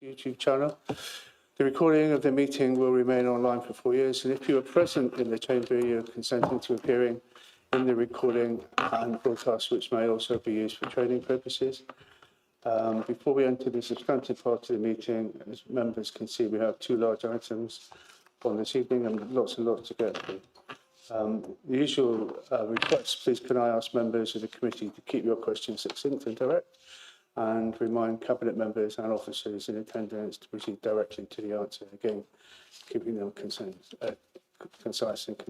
YouTube channel. The recording of the meeting will remain online for 4 years, and if you are present in the chamber, you are consenting to appearing in the recording and broadcast, which may also be used for training purposes. Before we enter the substantive part of the meeting, as members can see, we have 2 large items on this evening and lots to get through. The usual request, please can I ask members of the committee to keep your questions succinct and direct, and remind cabinet members and officers in attendance to proceed directly to the answer, again keeping them concise and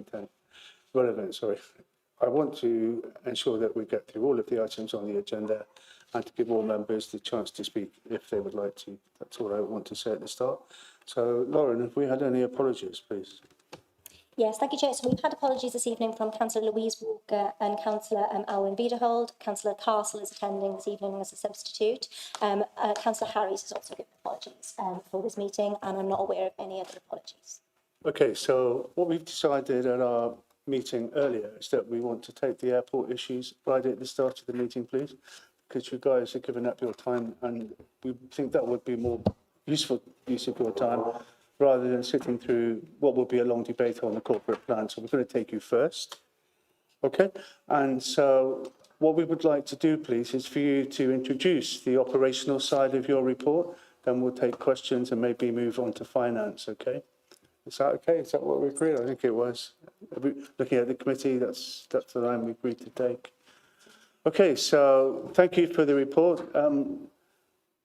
relevant. I want to ensure that we get through all of the items on the agenda and to give all members the chance to speak if they would like to. That's all I want to say at the start. So, Lauren, have we had any apologies, please? Yes, thank you, Chair. So we've had apologies this evening from Councillor Louise Walker and Councillor Alwyn Viederhold. Councillor Castle is attending this evening as a substitute. Councillor Harries has also given apologies for this meeting, and I'm not aware of any other apologies. Okay, so what we've decided at our meeting earlier is that we want to take the airport issues right at the start of the meeting, please, because you guys have given up your time, and we think that would be more useful use of your time, rather than sitting through what will be a long debate on the corporate plan. So we're going to take you first. Okay? And so what we would like to do, please, is for you to introduce the operational side of your report. Then we'll take questions and maybe move on to finance, okay? Is that okay? Is that what we agreed? I think it was. Looking at the committee, that's the line we agreed to take. Okay, so thank you for the report.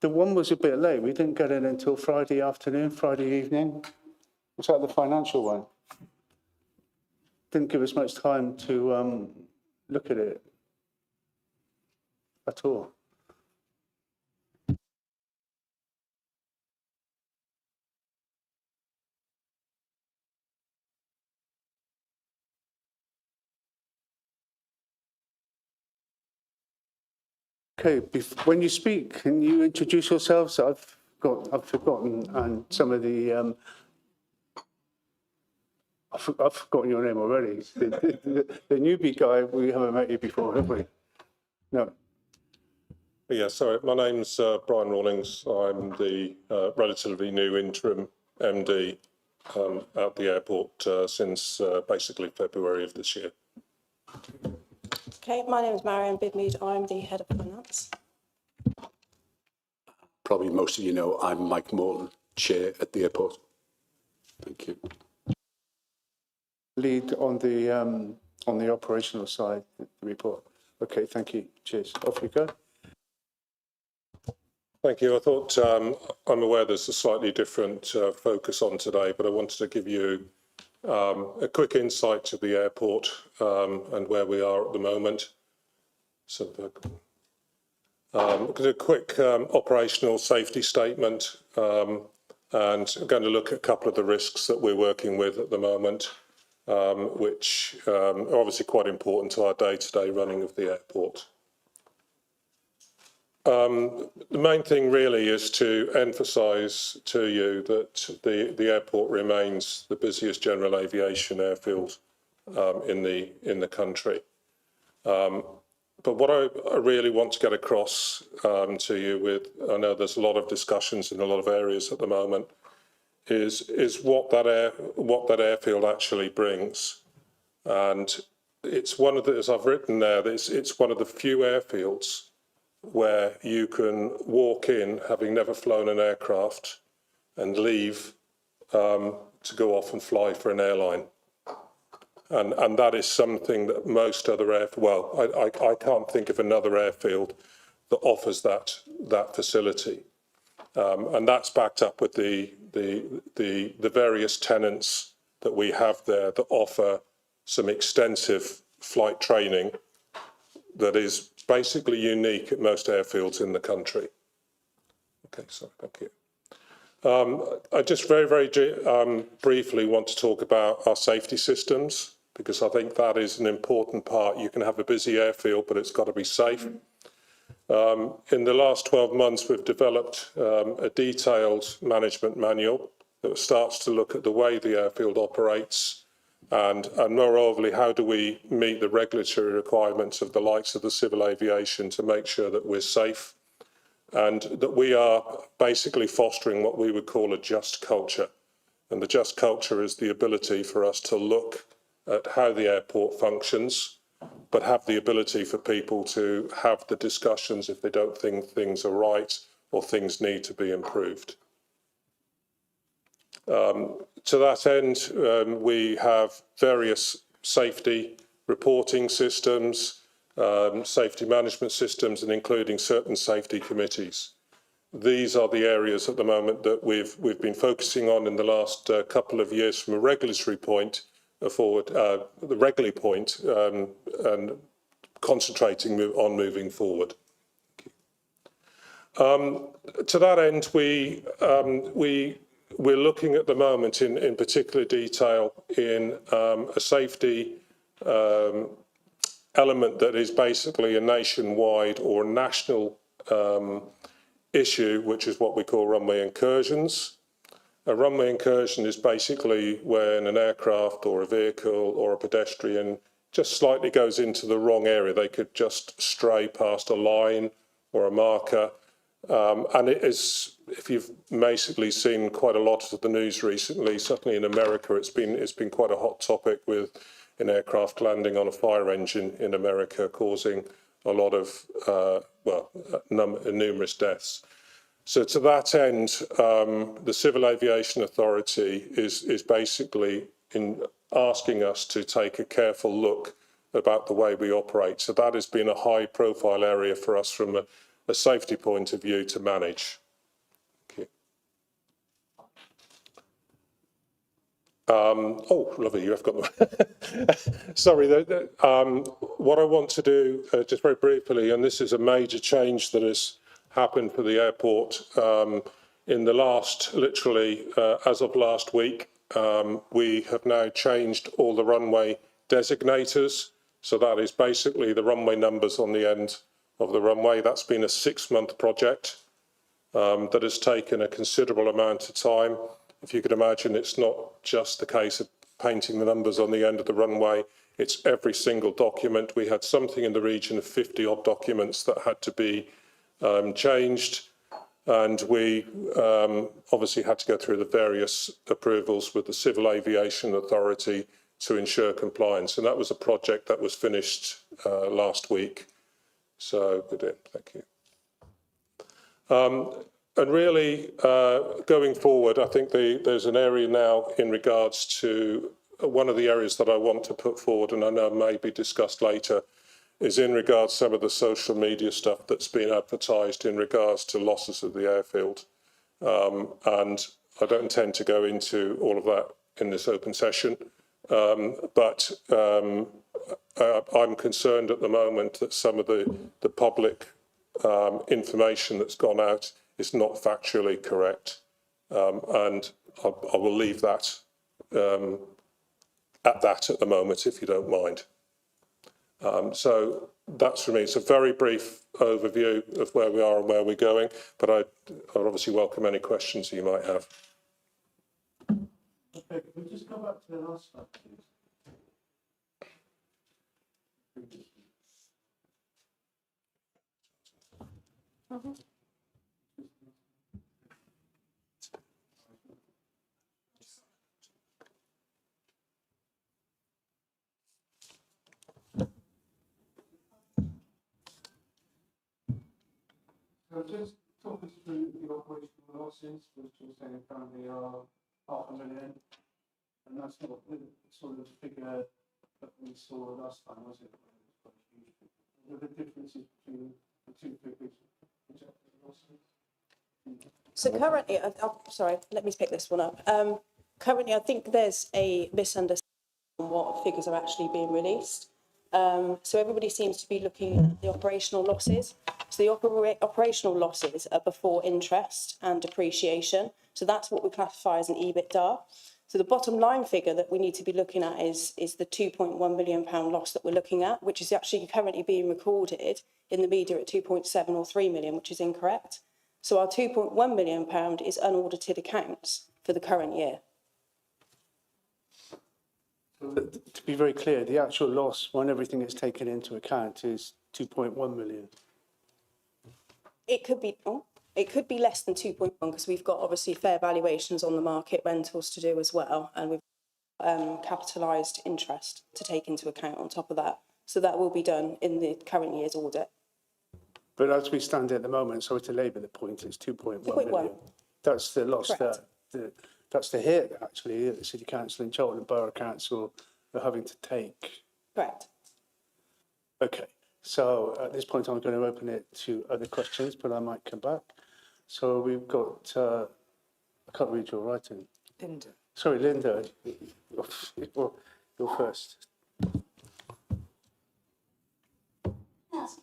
The one was a bit late. We didn't get it until Friday afternoon, Friday evening. Was that the financial one? Didn't give us much time to look at it at all. Okay, when you speak, can you introduce yourselves? I've forgotten, and some of the I've forgotten your name already. The newbie guy, we haven't met you before, have we? No. Yeah, sorry, my name's Brian Rawlings. I'm the relatively new interim MD at the airport since basically February of this year. Okay, my name is Marianne Bidmead. I'm the head of finance. Probably most of you know I'm Mike Morton, chair at the airport. Thank you. Lead on the operational side, the report. Okay, thank you. Cheers. Off you go. Thank you. I thought I'm aware there's a slightly different focus on today, but I wanted to give you a quick insight to the airport and where we are at the moment. So a quick operational safety statement, and I'm going to look at a couple of the risks that we're working with at the moment, which are obviously quite important to our day-to-day running of the airport. The main thing really is to emphasise to you that the airport remains the busiest general aviation airfield in the country. But what I really want to get across to you I know there's a lot of discussions in a lot of areas at the moment, is what that airfield actually brings. And it's one of the, as I've written there, it's one of the few airfields where you can walk in having never flown an aircraft and leave to go off and fly for an airline. And that is something that most other I can't think of another airfield that offers that facility. And that's backed up with the various tenants that we have there that offer some extensive flight training that is basically unique at most airfields in the country. Okay, so thank you. I just very briefly want to talk about our safety systems, because I think that is an important part. You can have a busy airfield, but it's got to be safe. In the last 12 months, we've developed a detailed management manual that starts to look at the way the airfield operates, and moreover, how do we meet the regulatory requirements of the likes of the civil aviation to make sure that we're safe and that we are basically fostering what we would call a just culture. And the just culture is the ability for us to look at how the airport functions, but have the ability for people to have the discussions if they don't think things are right or things need to be improved. To that end, we have various safety reporting systems, safety management systems, and including certain safety committees. These are the areas at the moment that we've been focusing on in the last couple of years from a regulatory point forward, the regulatory point, and concentrating on moving forward. To that end, we're looking at the moment in particular detail in a safety element that is basically a nationwide or national issue, which is what we call runway incursions. A runway incursion is basically when an aircraft or a vehicle or a pedestrian just slightly goes into the wrong area. They could just stray past a line or a marker. And it is, if you've basically seen quite a lot of the news recently, certainly in America, it's been quite a hot topic with an aircraft landing on a fire engine in America, causing a lot of, numerous deaths. So to that end, the Civil Aviation Authority is basically asking us to take a careful look about the way we operate. So that has been a high profile area for us from a safety point of view to manage. Okay. Oh, lovely, you have got them. Sorry, what I want to do, just very briefly, and this is a major change that has happened for the airport in the last, literally, as of last week, we have now changed all the runway designators. So that is basically the runway numbers on the end of the runway. That's been a 6-month project that has taken a considerable amount of time. If you could imagine, it's not just the case of painting the numbers on the end of the runway, it's every single document. We had something in the region of 50 odd documents that had to be changed, and we obviously had to go through the various approvals with the Civil Aviation Authority to ensure compliance, and that was a project that was finished last week. So good, thank you. And really, going forward, I think there's an area now in regards to one of the areas that I want to put forward, and I know may be discussed later, is in regards to some of the social media stuff that's been advertised in regards to losses of the airfield. And I don't intend to go into all of that in this open session, but I'm concerned at the moment that some of the public information that's gone out is not factually correct, and I will leave that at the moment, if you don't mind. So that's for me. It's a very brief overview of where we are and where we're going, but I obviously welcome any questions you might have. Okay, can we just go back to the last slide, please? So just talk us through the operational losses, which you're saying currently are $500,000, and that's not the sort of figure that we saw last time, was it? What are the differences between the two figures? Projected losses? So currently, sorry, let me pick this one up. Currently, I think there's a misunderstanding on what figures are actually being released. So everybody seems to be looking at the operational losses. So the operational losses are before interest and depreciation. So that's what we classify as an EBITDA. So the bottom line figure that we need to be looking at is the £2.1 million loss that we're looking at, which is actually currently being recorded in the media at 2.7 or 3 million, which is incorrect. So our £2.1 million is unaudited accounts for the current year. To be very clear, the actual loss, when everything is taken into account, is 2.1 million. It could be less than 2.1 because we've got obviously fair valuations on the market, rentals to do as well, and we've capitalised interest to take into account on top of that. So that will be done in the current year's audit. But as we stand at the moment, sorry to labour the point, it's 2.1 2.1. million. That's the loss Correct. that's the hit, actually, that the City Council and Cheltenham Borough Council are having to take. Correct. Okay, so at this point, I'm going to open it to other questions, but I might come back. So we've got, I can't read your writing. Linda. Sorry, Linda, you're first. Yes.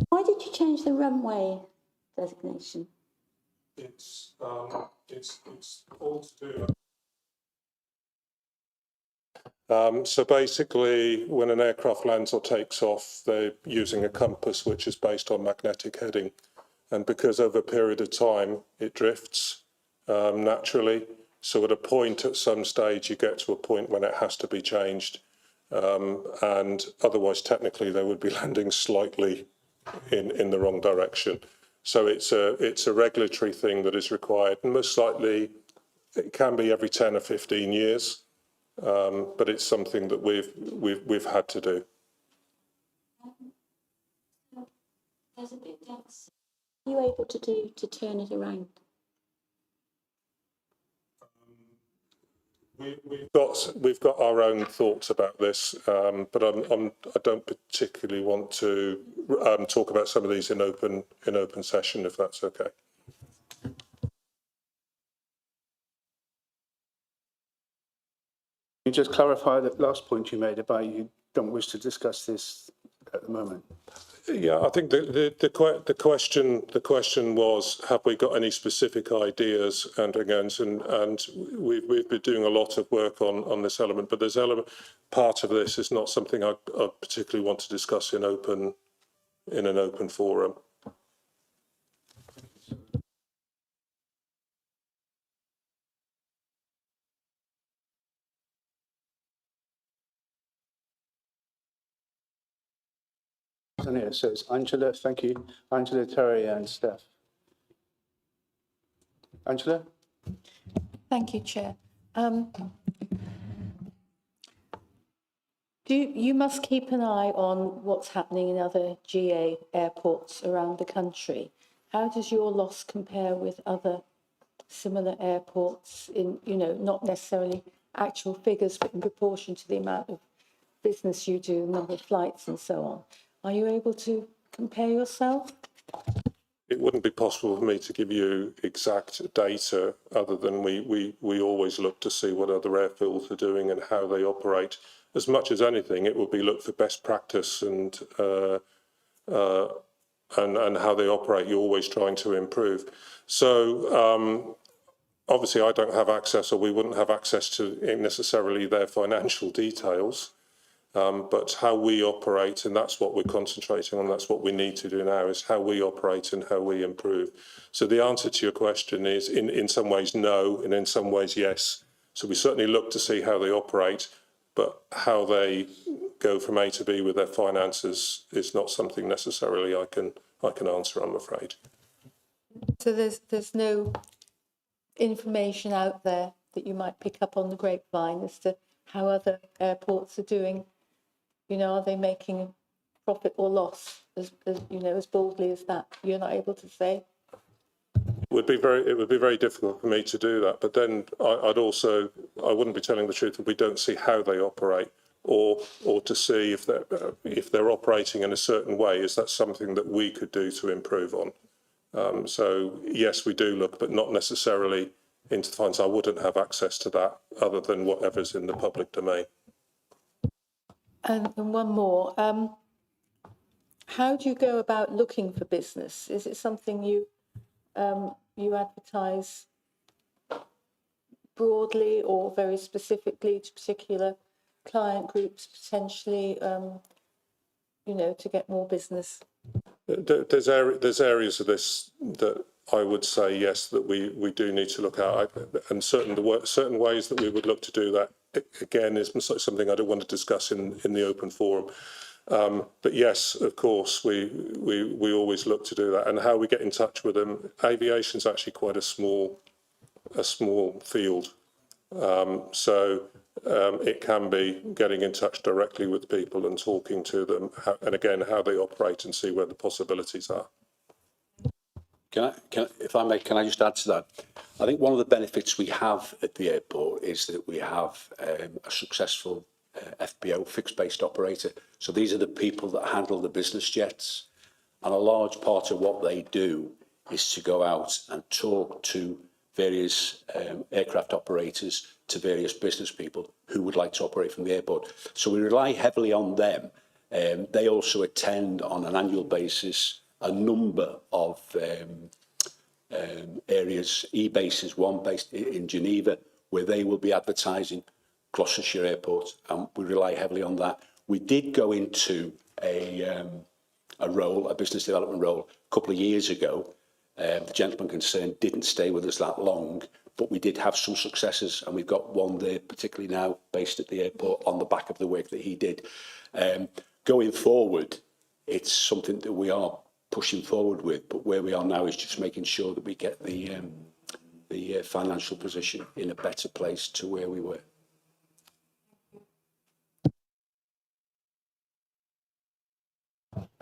Why did you change the runway designation? It's all to do. So basically, when an aircraft lands or takes off, they're using a compass which is based on magnetic heading. And because over a period of time it drifts naturally, so at a point at some stage you get to a point when it has to be changed. And otherwise, technically, they would be landing slightly in the wrong direction. So it's a regulatory thing that is required, and most likely it can be every 10 or 15 years, but it's something that we've had to do. There's a bit dense. Are you able to turn it around? We've got our own thoughts about this, but I don't particularly want to talk about some of these in open session, if that's okay. Can you just clarify that last point you made about you don't wish to discuss this at the moment? Yeah, I think the question was, have we got any specific ideas and against, and we've been doing a lot of work on this element, but there's part of this is not something I particularly want to discuss in an open forum. On here, so it's Angela, thank you, Angela, Terry and Steph. Angela? Thank you, Chair. You must keep an eye on what's happening in other GA airports around the country. How does your loss compare with other similar airports in, not necessarily actual figures, but in proportion to the amount of business you do, number of flights and so on? Are you able to compare yourself? It wouldn't be possible for me to give you exact data other than we always look to see what other airfields are doing and how they operate. As much as anything, it would be look for best practice and how they operate. You're always trying to improve. So obviously I don't have access, or we wouldn't have access to necessarily their financial details. But how we operate, and that's what we're concentrating on, that's what we need to do now, is how we operate and how we improve. So the answer to your question is in some ways no, and in some ways yes. So we certainly look to see how they operate, but how they go from A to B with their finances is not something necessarily I can answer, I'm afraid. So there's no information out there that you might pick up on the grapevine as to how other airports are doing. Are they making profit or loss as boldly as that? You're not able to say. It would be very difficult for me to do that. But then I wouldn't be telling the truth if we don't see how they operate, or to see if they're operating in a certain way. Is that something that we could do to improve on? So yes, we do look, but not necessarily into the funds. I wouldn't have access to that other than whatever's in the public domain. And one more. How do you go about looking for business? Is it something you advertise broadly or very specifically to particular client groups potentially, to get more business? There's areas of this that I would say yes, that we do need to look at, and certain ways that we would look to do that again is something I don't want to discuss in the open forum. But yes, of course, we always look to do that. And how we get in touch with them, aviation's actually quite a small field. So it can be getting in touch directly with people and talking to them, and again, how they operate and see where the possibilities are. If I may, can I just add to that? I think one of the benefits we have at the airport is that we have a successful FBO, fixed-based operator. So these are the people that handle the business jets. And a large part of what they do is to go out and talk to various aircraft operators, to various business people who would like to operate from the airport. So we rely heavily on them. They also attend on an annual basis a number of areas, e-bases, one based in Geneva, where they will be advertising Gloucestershire Airport, and we rely heavily on that. We did go into a business development role a couple of years ago. The gentleman concerned didn't stay with us that long, but we did have some successes, and we've got one there, particularly now based at the airport, on the back of the work that he did. Going forward, it's something that we are pushing forward with, but where we are now is just making sure that we get the financial position in a better place to where we were.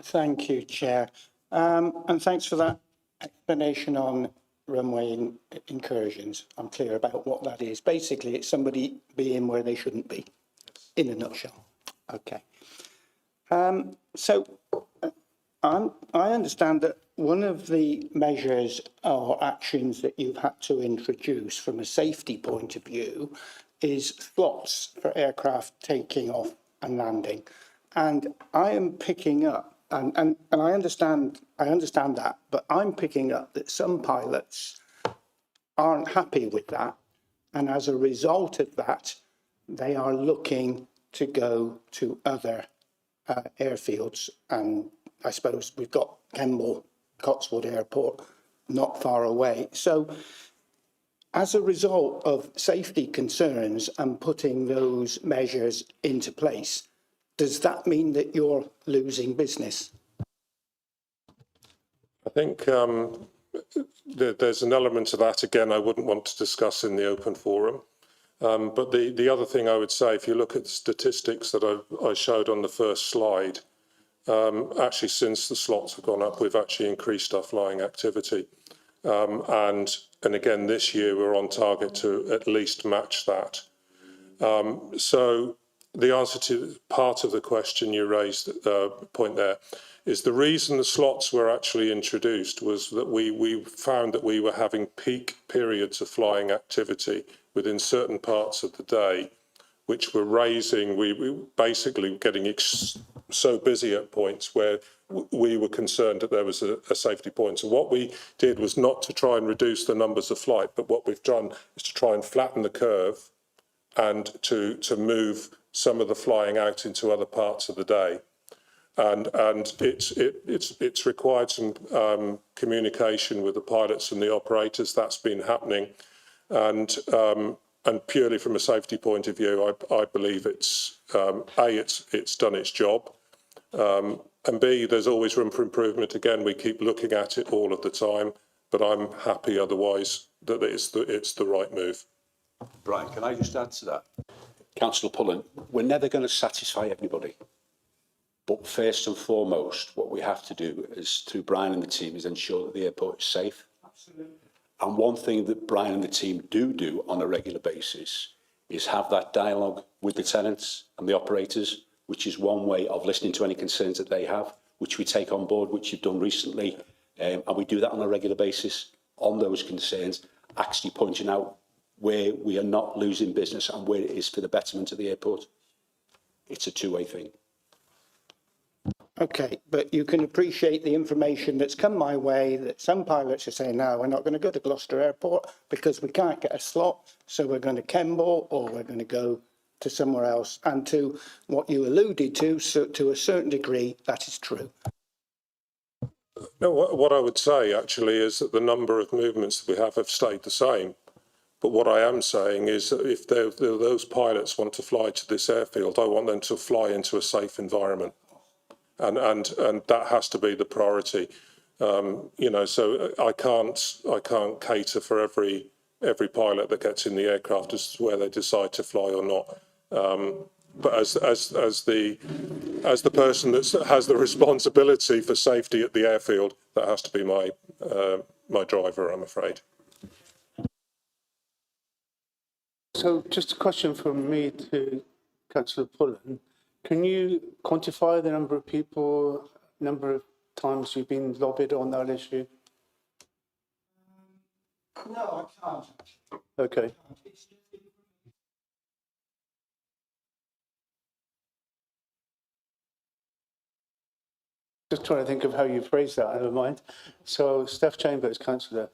Thank you, Chair. And thanks for that explanation on runway incursions. I'm clear about what that is. Basically, it's somebody being where they shouldn't be, in a nutshell. Okay. I understand that one of the measures or actions that you've had to introduce from a safety point of view is slots for aircraft taking off and landing. And I am picking up, and I understand that, but I'm picking up that some pilots aren't happy with that. And as a result of that, they are looking to go to other airfields. And I suppose we've got Kemble, Cotswold Airport, not far away. So as a result of safety concerns and putting those measures into place, does that mean that you're losing business? I think there's an element of that, again, I wouldn't want to discuss in the open forum. But the other thing I would say, if you look at the statistics that I showed on the first slide, actually since the slots have gone up, we've actually increased our flying activity. And again, this year we're on target to at least match that. So the answer to part of the question you raised, point there, is the reason the slots were actually introduced was that we found that we were having peak periods of flying activity within certain parts of the day, which were raising, we basically getting so busy at points where we were concerned that there was a safety point. So what we did was not to try and reduce the numbers of flight, but what we've done is to try and flatten the curve and to move some of the flying out into other parts of the day. And it's required some communication with the pilots and the operators. That's been happening. And purely from a safety point of view, I believe it's it's done its job, and B, there's always room for improvement. Again, we keep looking at it all of the time, but I'm happy otherwise that it's the right move. Brian, can I just add to that? Councillor Pullen, we're never going to satisfy everybody. But first and foremost, what we have to do is, through Brian and the team, is ensure that the airport is safe. Absolutely. And one thing that Brian and the team do on a regular basis is have that dialogue with the tenants and the operators, which is one way of listening to any concerns that they have, which we take on board, which you've done recently. And we do that on a regular basis on those concerns, actually pointing out where we are not losing business and where it is for the betterment of the airport. It's a two-way thing. Okay, but you can appreciate the information that's come my way that some pilots are saying, no, we're not going to go to Gloucester Airport because we can't get a slot, so we're going to Kemble or we're going to go to somewhere else. And to what you alluded to, so to a certain degree, that is true. No, what I would say actually is that the number of movements that we have stayed the same. But what I am saying is that if those pilots want to fly to this airfield, I want them to fly into a safe environment. and that has to be the priority. You know, so I can't cater for every pilot that gets in the aircraft as to where they decide to fly or not. But as the person that has the responsibility for safety at the airfield, that has to be my driver, I'm afraid. So just a question from me to Councillor Pullen. Can you quantify the number of people, number of times you've been lobbied on that issue? No, I can't. Okay. Just trying to think of how you phrase that, never mind. So, Steph Chambers, Councillor.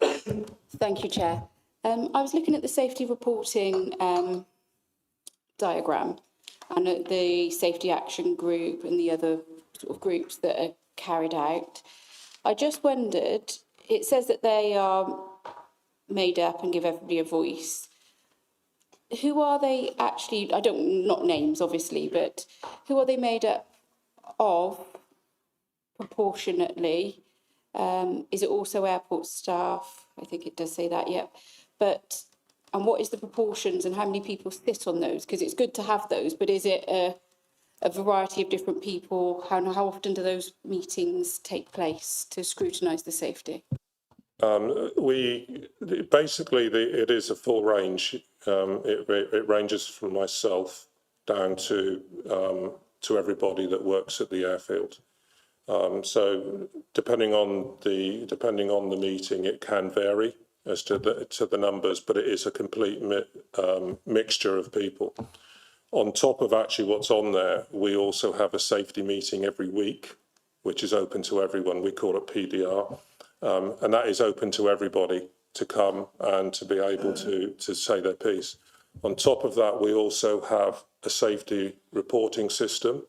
Thank you, Chair. I was looking at the safety reporting diagram and at the safety action group and the other sort of groups that are carried out. I just wondered, it says that they are made up and give everybody a voice. Who are they actually, not names obviously, but who are they made up of proportionately? Is it also airport staff? I think it does say that, yeah. But, and what is the proportions and how many people sit on those? Because it's good to have those, but is it a variety of different people? How often do those meetings take place to scrutinise the safety? It is a full range. It ranges from myself down to everybody that works at the airfield. So depending on the meeting, it can vary as to the numbers, but it is a complete mixture of people. On top of actually what's on there, we also have a safety meeting every week, which is open to everyone. We call it PDR, and that is open to everybody to come and to be able to say their piece. On top of that, we also have a safety reporting system,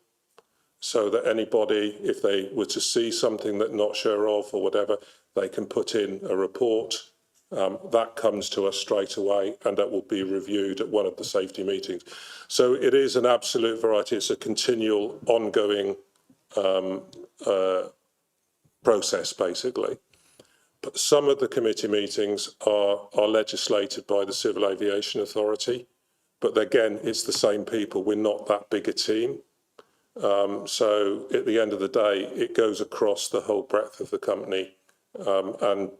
so that anybody, if they were to see something that not sure of or whatever, they can put in a report. That comes to us straight away, and that will be reviewed at one of the safety meetings. So it is an absolute variety. It's a continual, ongoing process, basically. But some of the committee meetings are legislated by the Civil Aviation Authority. But again, it's the same people. We're not that big a team. So at the end of the day, it goes across the whole breadth of the company, and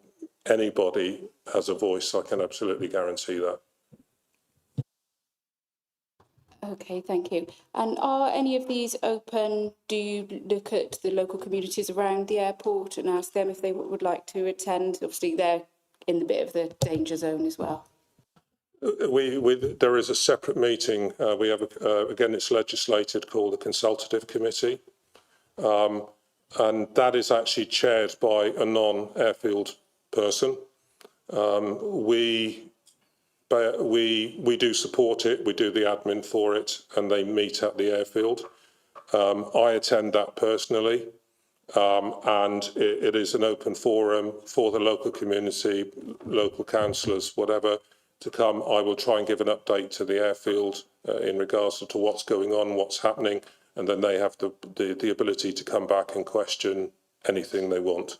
anybody has a voice. I can absolutely guarantee that. Okay, thank you. And are any of these open? Do you look at the local communities around the airport and ask them if they would like to attend? Obviously, they're in the bit of the danger zone as well. There is a separate meeting. We have, again, it's legislated, called the Consultative Committee. And that is actually chaired by a non-airfield person. We do support it, we do the admin for it, and they meet at the airfield. I attend that personally, and it is an open forum for the local community, local councillors, whatever, to come. I will try and give an update to the airfield in regards to what's going on, what's happening, and then they have the ability to come back and question anything they want.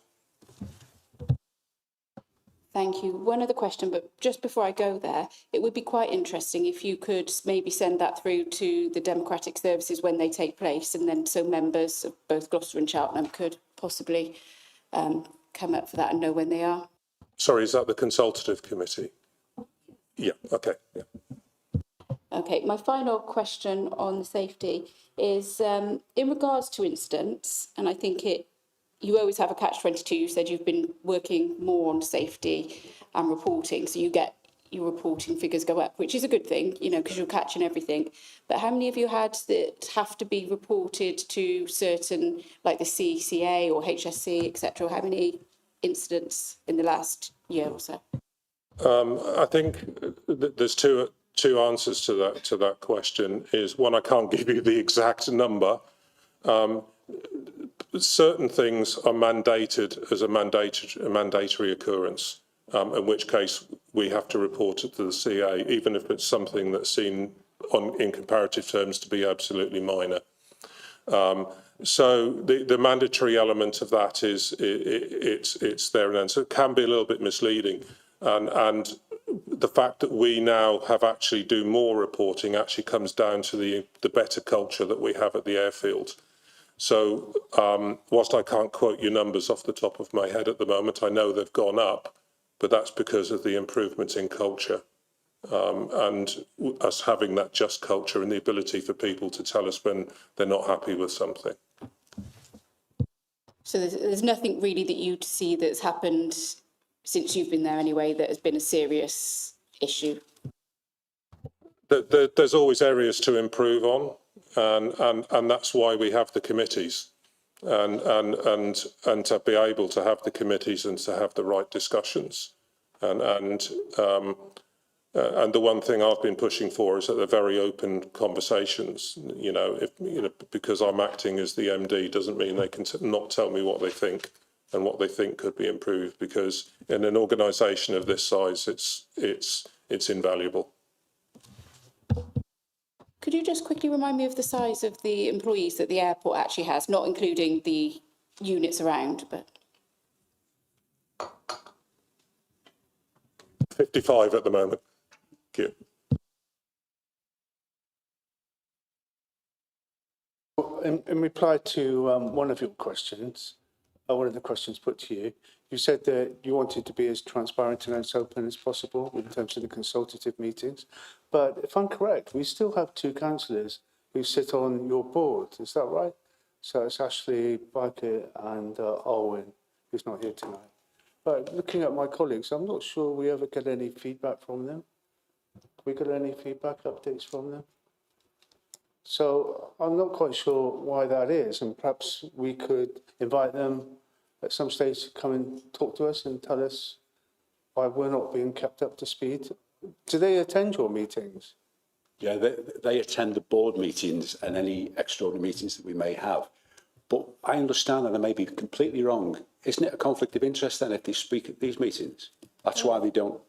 Thank you. One other question, but just before I go there, it would be quite interesting if you could maybe send that through to the democratic services when they take place, and then so members of both Gloucester and Cheltenham could possibly come up for that and know when they are. Sorry, is that the Consultative Committee? Yeah, okay. Yeah. Okay, my final question on safety is in regards to incidents, and I think you always have a catch-22. You said you've been working more on safety and reporting, so your reporting figures go up, which is a good thing, you know, because you're catching everything. But how many have you had that have to be reported to certain, like the CCA or HSC, etc.? How many incidents in the last year or so? I think there's two answers to that question. Is one, I can't give you the exact number. Certain things are mandated as a mandatory occurrence, in which case we have to report it to the CA, even if it's something that's seen in comparative terms to be absolutely minor. So the mandatory element of that is it's there and then. So it can be a little bit misleading, and the fact that we now have actually do more reporting actually comes down to the better culture that we have at the airfield. So whilst I can't quote you numbers off the top of my head at the moment, I know they've gone up, but that's because of the improvements in culture. And us having that just culture and the ability for people to tell us when they're not happy with something. So there's nothing really that you'd see that's happened since you've been there anyway that has been a serious issue? There's always areas to improve on, and that's why we have the committees, and to be able to have the committees and to have the right discussions, and the one thing I've been pushing for is that they're very open conversations. Because I'm acting as the MD doesn't mean they can not tell me what they think and what they think could be improved. Because in an organisation of this size, it's invaluable. Could you just quickly remind me of the size of the employees that the airport actually has, not including the units around, but 55 at the moment. Thank you. In reply to one of your questions, one of the questions put to you, you said that you wanted to be as transparent and as open as possible in terms of the consultative meetings. But if I'm correct, we still have 2 councillors who sit on your board. Is that right? So it's Ashley, Biker and Alwyn, who's not here tonight. But looking at my colleagues, I'm not sure we ever get any feedback from them. We got any feedback updates from them? So I'm not quite sure why that is, and perhaps we could invite them at some stage to come and talk to us and tell us why we're not being kept up to speed. Do they attend your meetings? Yeah, they attend the board meetings and any extraordinary meetings that we may have. But I understand, and I may be completely wrong, isn't it a conflict of interest then if they speak at these meetings? That's why they don't,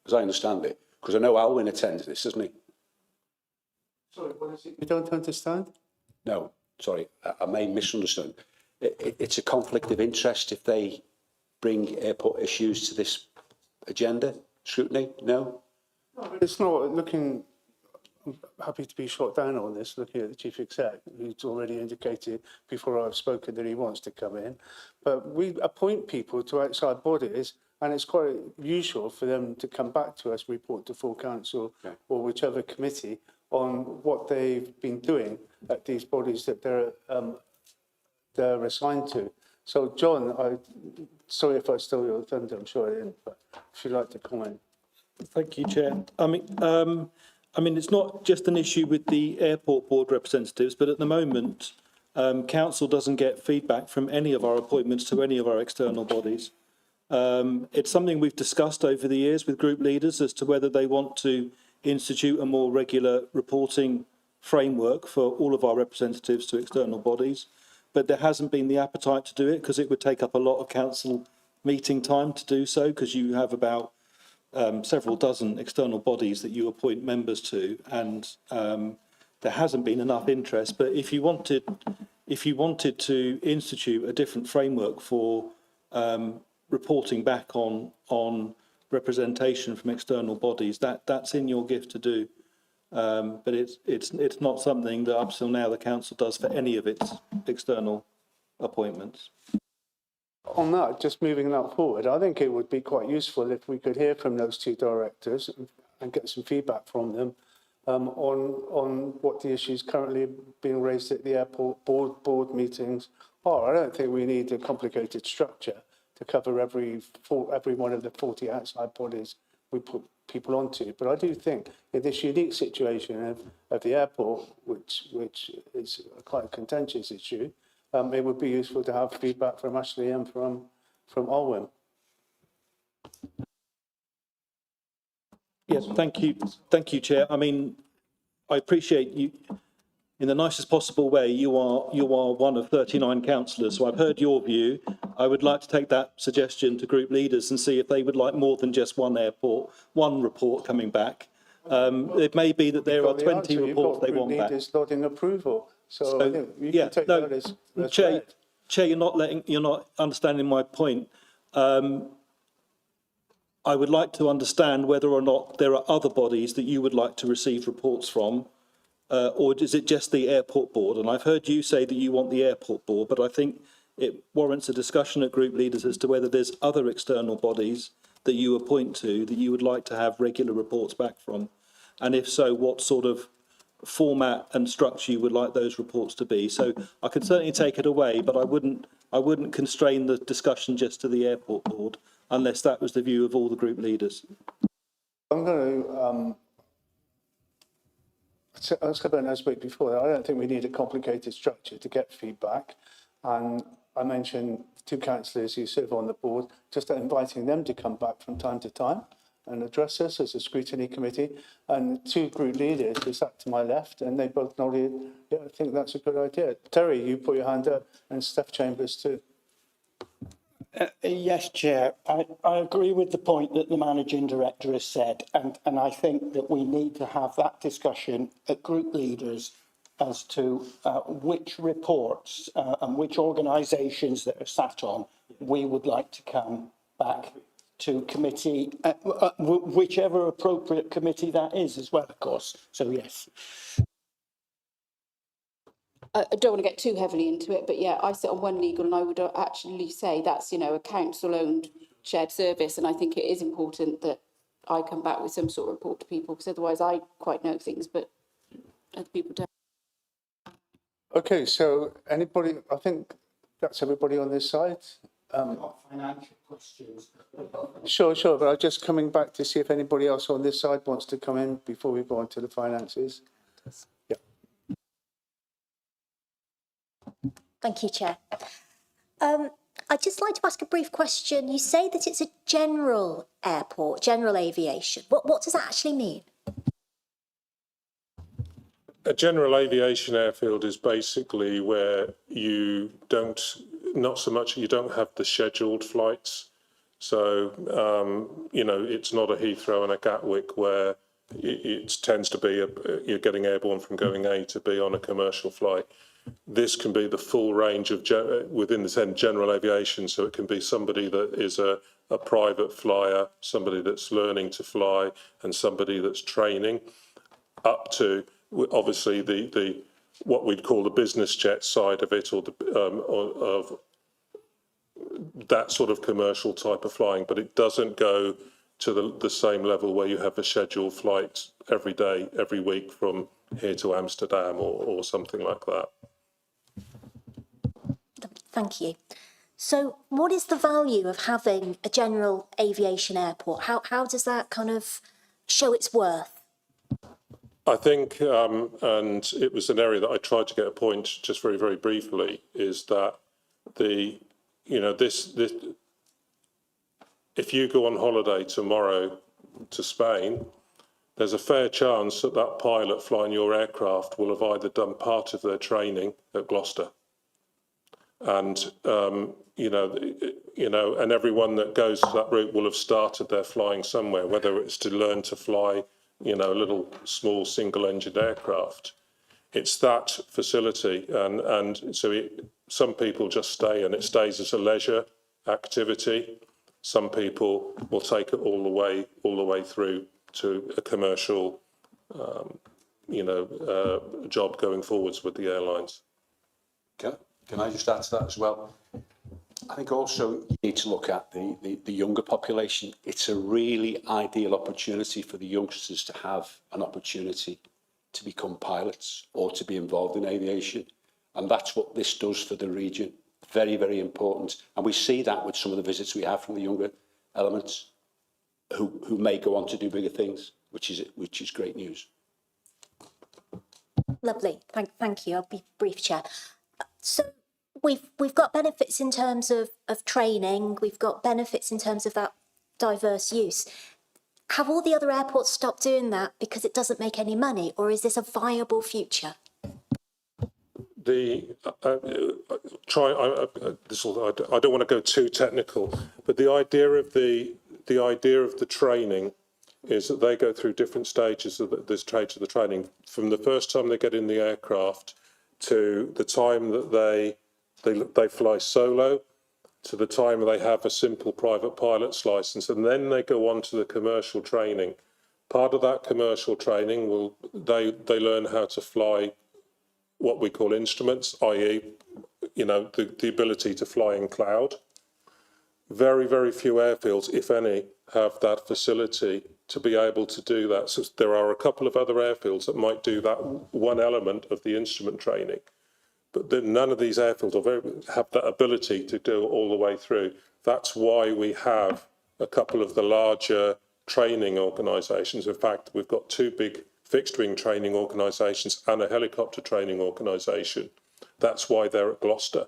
as I understand it. Because I know Alwyn attends this, doesn't he? Sorry, what is it you don't understand? No, sorry, I may misunderstand. It's a conflict of interest if they bring airport issues to this agenda, scrutiny? No? No, it's not looking. I'm happy to be shot down on this, looking at the Chief Exec, who's already indicated before I've spoken that he wants to come in. But we appoint people to outside bodies, and it's quite usual for them to come back to us, report to full council or whichever committee on what they've been doing at these bodies that they're assigned to. So, John, sorry if I stole your thunder, I'm sure I didn't, but if you'd like to comment. Thank you, Chair. I mean, it's not just an issue with the airport board representatives, but at the moment, council doesn't get feedback from any of our appointments to any of our external bodies. It's something we've discussed over the years with group leaders as to whether they want to institute a more regular reporting framework for all of our representatives to external bodies. But there hasn't been the appetite to do it because it would take up a lot of council meeting time to do so, because you have about several dozen external bodies that you appoint members to, and there hasn't been enough interest. But if you wanted to institute a different framework for reporting back on representation from external bodies, that's in your gift to do. But it's not something that up till now the council does for any of its external appointments. On that, just moving that forward, I think it would be quite useful if we could hear from those 2 directors and get some feedback from them on what the issues currently being raised at the airport board meetings are. I don't think we need a complicated structure to cover every one of the 40 outside bodies we put people onto. But I do think in this unique situation of the airport, which is quite a contentious issue, it would be useful to have feedback from Ashley and from Alwyn. Yes, thank you, Chair. I mean, I appreciate you. In the nicest possible way, you are one of 39 councillors, so I've heard your view. I would like to take that suggestion to group leaders and see if they would like more than just one report coming back. It may be that there are 20 reports they want back. Leaders nodding approval. So I think you yeah, can take no, that as Chair, read. Chair, you're not understanding my point. I would like to understand whether or not there are other bodies that you would like to receive reports from, or is it just the airport board? And I've heard you say that you want the airport board, but I think it warrants a discussion at group leaders as to whether there's other external bodies that you appoint to that you would like to have regular reports back from. And if so, what sort of format and structure you would like those reports to be. So I could certainly take it away, but I wouldn't constrain the discussion just to the airport board unless that was the view of all the group leaders. I'm going to, I said when I spoke before, I don't think we need a complicated structure to get feedback. And I mentioned 2 councillors who serve on the board, just inviting them to come back from time to time and address us as a scrutiny committee. And 2 group leaders who sat to my left, and they both nodded, yeah, I think that's a good idea. Terry, you put your hand up, and Steph Chambers too. Yes, Chair. I agree with the point that the Managing Director has said, and I think that we need to have that discussion at group leaders as to which reports and which organisations that are sat on we would like to come back to committee, whichever appropriate committee that is as well, of course. So, yes. I don't want to get too heavily into it, but yeah, I sit on one legal and I would actually say that's, you know, a council-owned shared service, and I think it is important that I come back with some sort of report to people, because otherwise I quite know things, but other people don't. Okay, so anybody, I think that's everybody on this side. Financial questions. Sure, but I'm just coming back to see if anybody else on this side wants to come in before we go on to the finances. Yeah. Thank you, Chair. I'd just like to ask a brief question. You say that it's a general airport, general aviation. What does that actually mean? A general aviation airfield is basically where you don't, not so much, you don't have the scheduled flights. So, you know, it's not a Heathrow and a Gatwick where it tends to be you're getting airborne from going A to B on a commercial flight. This can be the full range of, within the term general aviation, so it can be somebody that is a private flyer, somebody that's learning to fly, and somebody that's training, up to obviously the what we'd call the business jet side of it, or the of that sort of commercial type of flying, but it doesn't go to the same level where you have a scheduled flight every day, every week from here to Amsterdam or something like that. Thank you. So what is the value of having a general aviation airport? How does that kind of show its worth? I think, and it was an area that I tried to get a point just very, very briefly, is that the, you know, this if you go on holiday tomorrow to Spain, there's a fair chance that that pilot flying your aircraft will have either done part of their training at Gloucester, and you know, and everyone that goes to that route will have started their flying somewhere, whether it's to learn to fly, you know, a little small single-engined aircraft. It's that facility, and so some people just stay, and it stays as a leisure activity. Some people will take it all the way through to a commercial, you know, job going forwards with the airlines. Can I just add to that as well? I think also you need to look at the younger population. It's a really ideal opportunity for the youngsters to have an opportunity to become pilots or to be involved in aviation. And that's what this does for the region. Very, very important. And we see that with some of the visits we have from the younger elements who may go on to do bigger things, which is great news. Lovely. Thank you. I'll be brief, Chair. So we've got benefits in terms of training. We've got benefits in terms of that diverse use. Have all the other airports stopped doing that because it doesn't make any money, or is this a viable future? I don't want to go too technical, but the idea of the training is that they go through different stages of the training. From the first time they get in the aircraft, to the time that they fly solo, to the time they have a simple private pilot's license, and then they go on to the commercial training. Part of that commercial training they learn how to fly what we call instruments, i.e., the ability to fly in cloud. Very, very few airfields, if any, have that facility to be able to do that. So there are a couple of other airfields that might do that one element of the instrument training, but none of these airfields have that ability to do it all the way through. That's why we have a couple of the larger training organisations. In fact, we've got two big fixed-wing training organisations and a helicopter training organisation. That's why they're at Gloucester,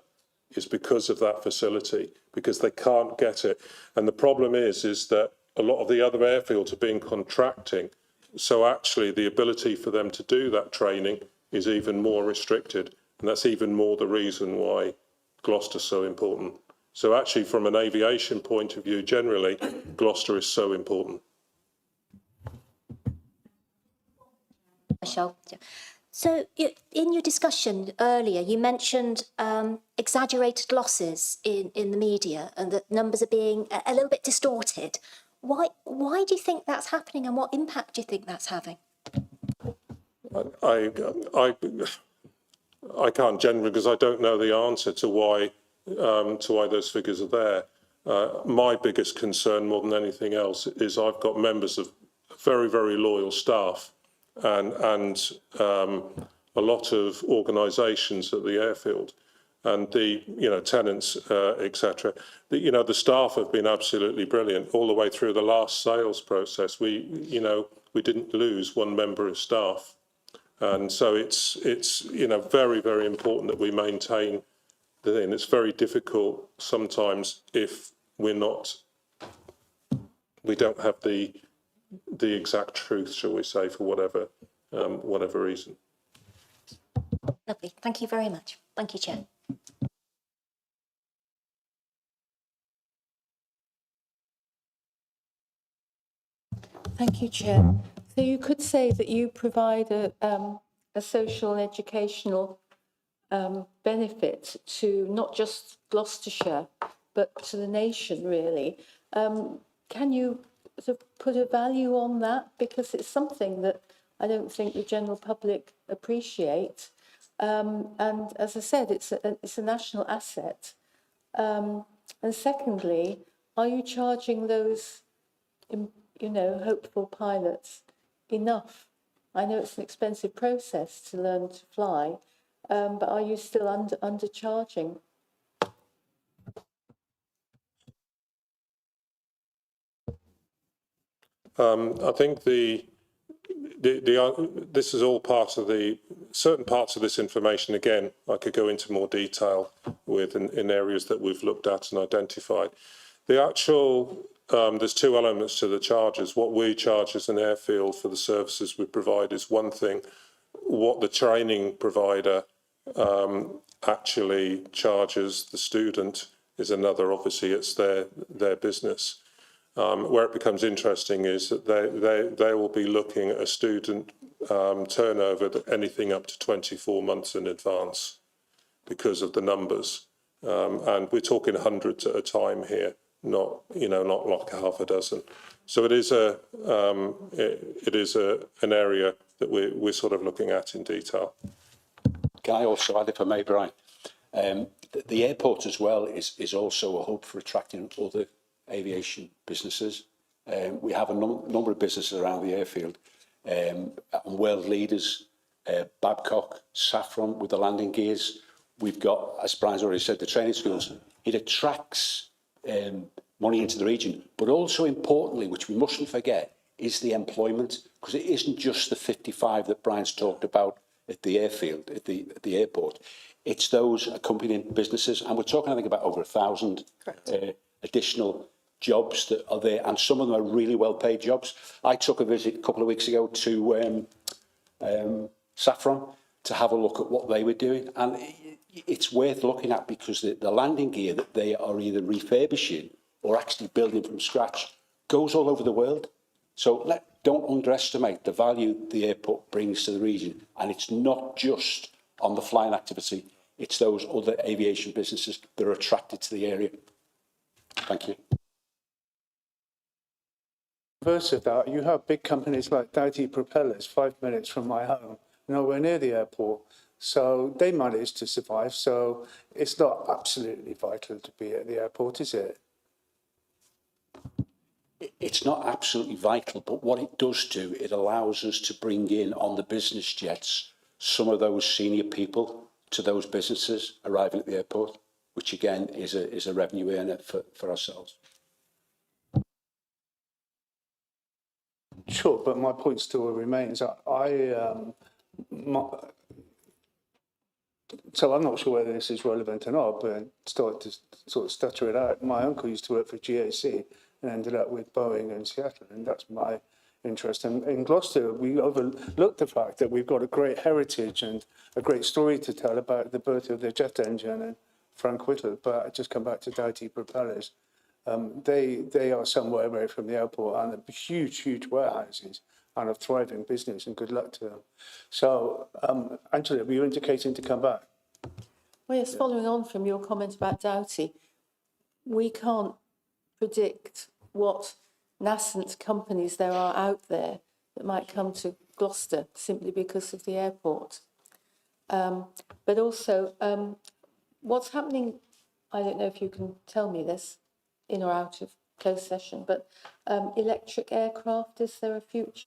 is because of that facility, because they can't get it. And the problem is that a lot of the other airfields have been contracting, so actually the ability for them to do that training is even more restricted, and that's even more the reason why Gloucester's so important. So actually, from an aviation point of view, generally, Gloucester is so important. Michelle. So in your discussion earlier, you mentioned exaggerated losses in the media and that numbers are being a little bit distorted. Why do you think that's happening, and what impact do you think that's having? I can't generally, because I don't know the answer to why those figures are there. My biggest concern, more than anything else, is I've got members of very, very loyal staff and a lot of organisations at the airfield, and the tenants, etc. The staff have been absolutely brilliant all the way through the last sales process. We didn't lose one member of staff, and so it's very, very important that we maintain the thing. It's very difficult sometimes if we don't have the exact truth, shall we say, for whatever reason. Lovely. Thank you very much. Thank you, Chair. Thank you, Chair. So you could say that you provide a social and educational benefit to not just Gloucestershire, but to the nation, really. Can you sort of put a value on that? Because it's something that I don't think the general public appreciate. And as I said, it's a national asset. And secondly, are you charging those, hopeful pilots enough? I know it's an expensive process to learn to fly, but are you still undercharging? I think this is all part of certain parts of this information. Again, I could go into more detail with in areas that we've looked at and identified. The actual, there's two elements to the charges. What we charge as an airfield for the services we provide is one thing. What the training provider actually charges the student is another. Obviously, it's their business. Where it becomes interesting is that they will be looking at a student turnover anything up to 24 months in advance because of the numbers, and we're talking hundreds at a time here, not like half a dozen. So it is an area that we're sort of looking at in detail. Can I also add, if I may, Brian? The airport as well is also a hub for attracting other aviation businesses. We have a number of businesses around the airfield, and world leaders, Babcock, Saffron with the landing gears. We've got, as Brian's already said, the training schools. It attracts money into the region, but also importantly, which we mustn't forget, is the employment, because it isn't just the 55 that Brian's talked about at the airfield, at the airport. It's those accompanying businesses, and we're talking, I think, about over 1,000 additional jobs that are there, and some of them are really well-paid jobs. I took a visit a couple of weeks ago to Saffron to have a look at what they were doing, and it's worth looking at because the landing gear that they are either refurbishing or actually building from scratch goes all over the world. So don't underestimate the value the airport brings to the region, and it's not just on the flying activity. It's those other aviation businesses that are attracted to the area. Thank you. Reverse of that, you have big companies like Doughty Propellers, 5 minutes from my home, nowhere near the airport. So they manage to survive. So it's not absolutely vital to be at the airport, is it? It's not absolutely vital, but what it does do, it allows us to bring in on the business jets some of those senior people to those businesses arriving at the airport, which again is a revenue earner for ourselves. Sure, but my point still remains. So I'm not sure whether this is relevant or not, but started to sort of stutter it out. My uncle used to work for GAC and ended up with Boeing in Seattle, and that's my interest. And in Gloucester, we overlooked the fact that we've got a great heritage and a great story to tell about the birth of the jet engine and Frank Whittle. But I just come back to Doughty Propellers. They are somewhere away from the airport and have huge warehouses and a thriving business, and good luck to them. So, Angela, were you indicating to come back? Well, yes, following on from your comment about Doughty, we can't predict what nascent companies there are out there that might come to Gloucester simply because of the airport. But also, what's happening, I don't know if you can tell me this, in or out of closed session, but electric aircraft, is there a future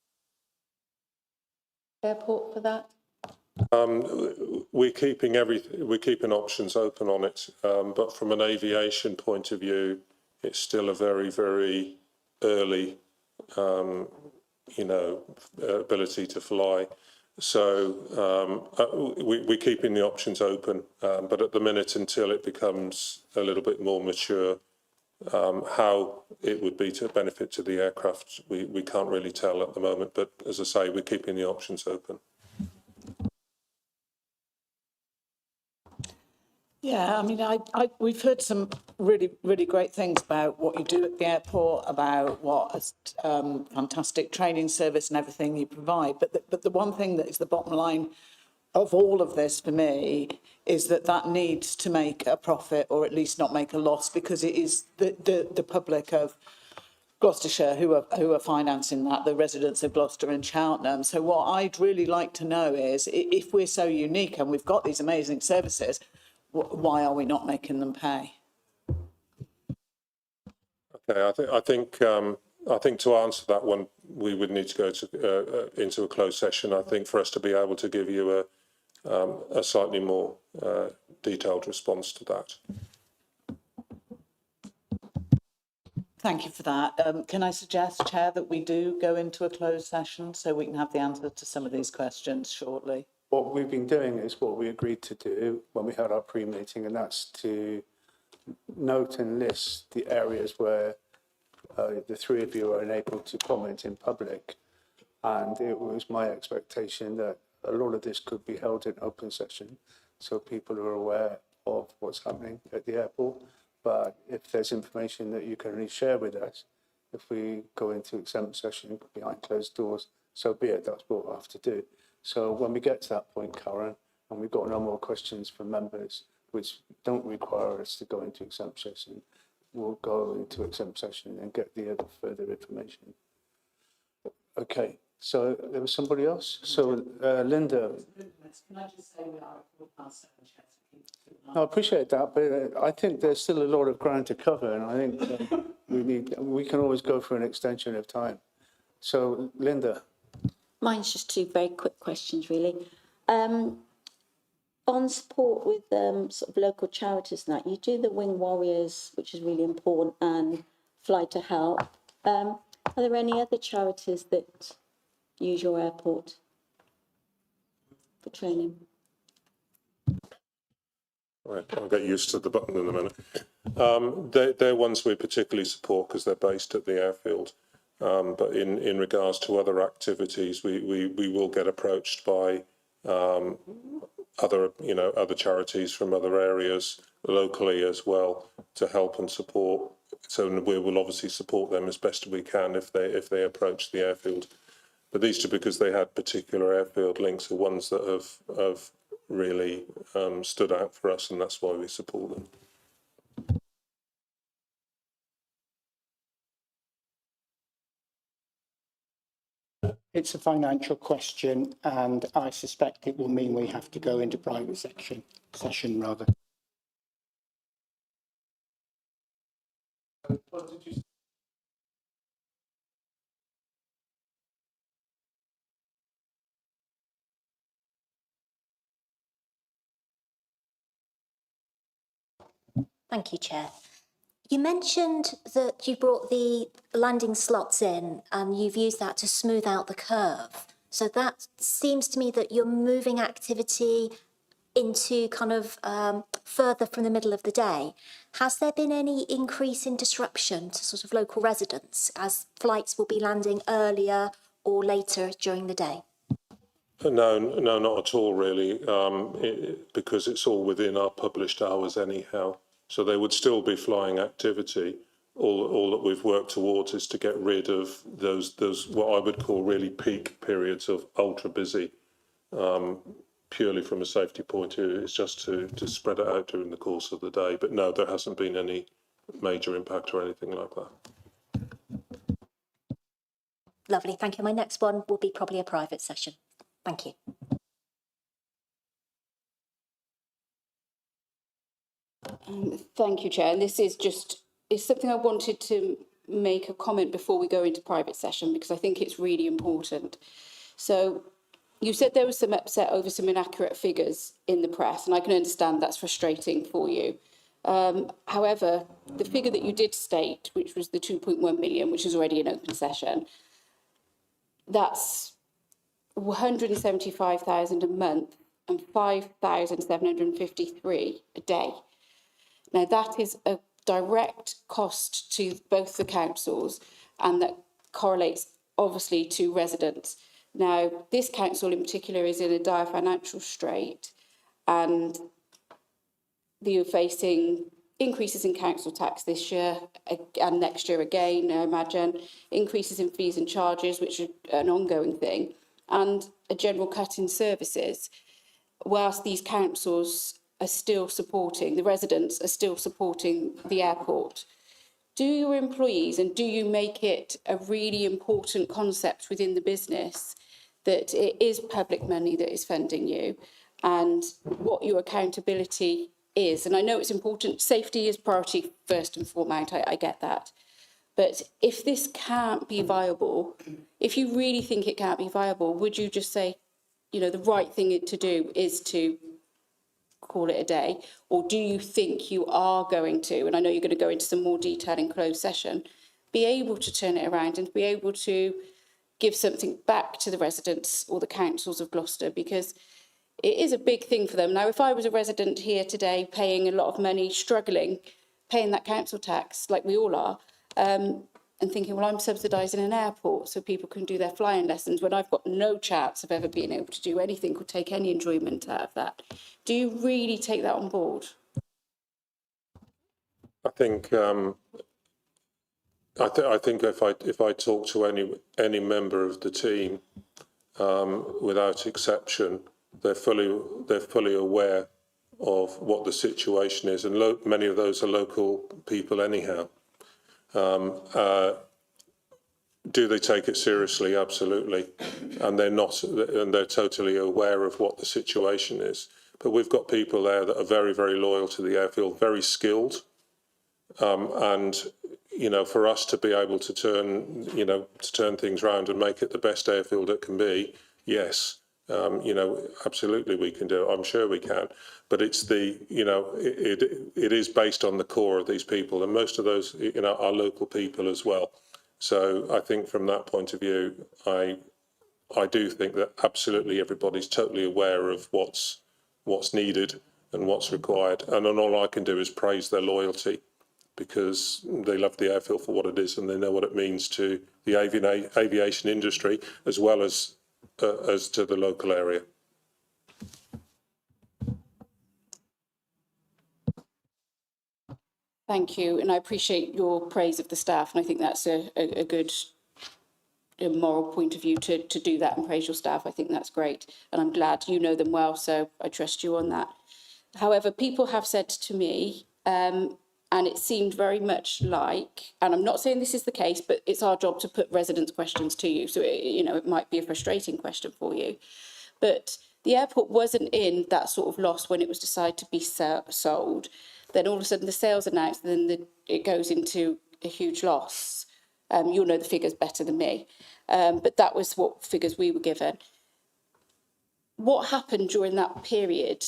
airport for that? We're keeping options open on it, but from an aviation point of view, it's still a very, very early, ability to fly. So we're keeping the options open, but at the minute, until it becomes a little bit more mature, how it would be to benefit to the aircraft, we can't really tell at the moment. But as I say, we're keeping the options open. Yeah, I mean, we've heard some really great things about what you do at the airport, about what a fantastic training service and everything you provide. But the one thing that is the bottom line of all of this for me is that needs to make a profit, or at least not make a loss, because it is the public of Gloucestershire who are financing that, the residents of Gloucester and Cheltenham. So what I'd really like to know is, if we're so unique and we've got these amazing services, why are we not making them pay? Okay, I think to answer that one, we would need to go into a closed session. I think for us to be able to give you a slightly more detailed response to that. Thank you for that. Can I suggest, Chair, that we do go into a closed session so we can have the answer to some of these questions shortly? What we've been doing is what we agreed to do when we had our pre-meeting, and that's to note and list the areas where the three of you are unable to comment in public. And it was my expectation that a lot of this could be held in open session, so people are aware of what's happening at the airport. But if there's information that you can only share with us, if we go into exempt session behind closed doors, so be it, that's what we'll have to do. So when we get to that point, Karen, and we've got no more questions from members, which don't require us to go into exempt session, we'll go into exempt session and get the other further information. Okay, so there was somebody else? So Linda. Can I just say we are at past 7, Chair? I appreciate that, but I think there's still a lot of ground to cover, and I think we can always go for an extension of time. So, Linda. Mine's just two very quick questions, really. On support with sort of local charities and that, you do the Wing Warriors, which is really important, and Fly to Help. Are there any other charities that use your airport for training? Right, I'll get used to the button in a minute. They're ones we particularly support because they're based at the airfield. But in regards to other activities, we will get approached by other charities from other areas locally as well to help and support. So we will obviously support them as best we can if they approach the airfield. But these two, because they had particular airfield links, are ones that have really stood out for us, and that's why we support them. It's a financial question, and I suspect it will mean we have to go into private session rather. Thank you, Chair. You mentioned that you brought the landing slots in and you've used that to smooth out the curve. So that seems to me that you're moving activity into kind of further from the middle of the day. Has there been any increase in disruption to sort of local residents as flights will be landing earlier or later during the day? No, not at all, really, because it's all within our published hours anyhow. So there would still be flying activity. All that we've worked towards is to get rid of those what I would call really peak periods of ultra busy. Purely from a safety point of view, it's just to spread it out during the course of the day. But no, there hasn't been any major impact or anything like that. Lovely, thank you. My next one will be probably a private session. Thank you. Thank you, Chair. And this is it's something I wanted to make a comment before we go into private session, because I think it's really important. So you said there was some upset over some inaccurate figures in the press, and I can understand that's frustrating for you. However, the figure that you did state, which was the 2.1 million, which is already in open session, that's 175,000 a month and 5,753 a day. Now, that is a direct cost to both the councils, and that correlates obviously to residents. Now, this council in particular is in a dire financial strait, and you're facing increases in council tax this year and next year again, I imagine, increases in fees and charges, which are an ongoing thing, and a general cut in services, whilst these councils are still supporting, the residents are still supporting the airport. Do your employees, and do you make it a really important concept within the business that it is public money that is funding you, and what your accountability is? And I know it's important, safety is priority first and foremost, I get that. But if this can't be viable, if you really think it can't be viable, would you just say, you know, the right thing to do is to call it a day? Or do you think you are going to, and I know you're going to go into some more detail in closed session, be able to turn it around and be able to give something back to the residents or the councils of Gloucester? Because it is a big thing for them. Now, if I was a resident here today paying a lot of money, struggling, paying that council tax like we all are, and thinking, well, I'm subsidising an airport so people can do their flying lessons when I've got no chance of ever being able to do anything or take any enjoyment out of that. Do you really take that on board? I think if I talk to any member of the team, without exception, they're fully aware of what the situation is, and many of those are local people anyhow. Do they take it seriously? Absolutely, and they're totally aware of what the situation is. But we've got people there that are very, very loyal to the airfield, very skilled, and you know, for us to be able to turn things around and make it the best airfield it can be, yes, you know, absolutely we can do it. I'm sure we can. But it's it is based on the core of these people, and most of those, you know, are local people as well. So I think from that point of view, I do think that absolutely everybody's totally aware of what's needed and what's required. And then all I can do is praise their loyalty, because they love the airfield for what it is, and they know what it means to the aviation industry as well as to the local area. Thank you, and I appreciate your praise of the staff, and I think that's a good a moral point of view to do that and praise your staff. I think that's great. And I'm glad you know them well, so I trust you on that. However, people have said to me, and it seemed very much like, and I'm not saying this is the case, but it's our job to put residents' questions to you. So, it might be a frustrating question for you. But the airport wasn't in that sort of loss when it was decided to be sold. Then all of a sudden the sale's announced, and then it goes into a huge loss. You'll know the figures better than me. But that was what figures we were given. What happened during that period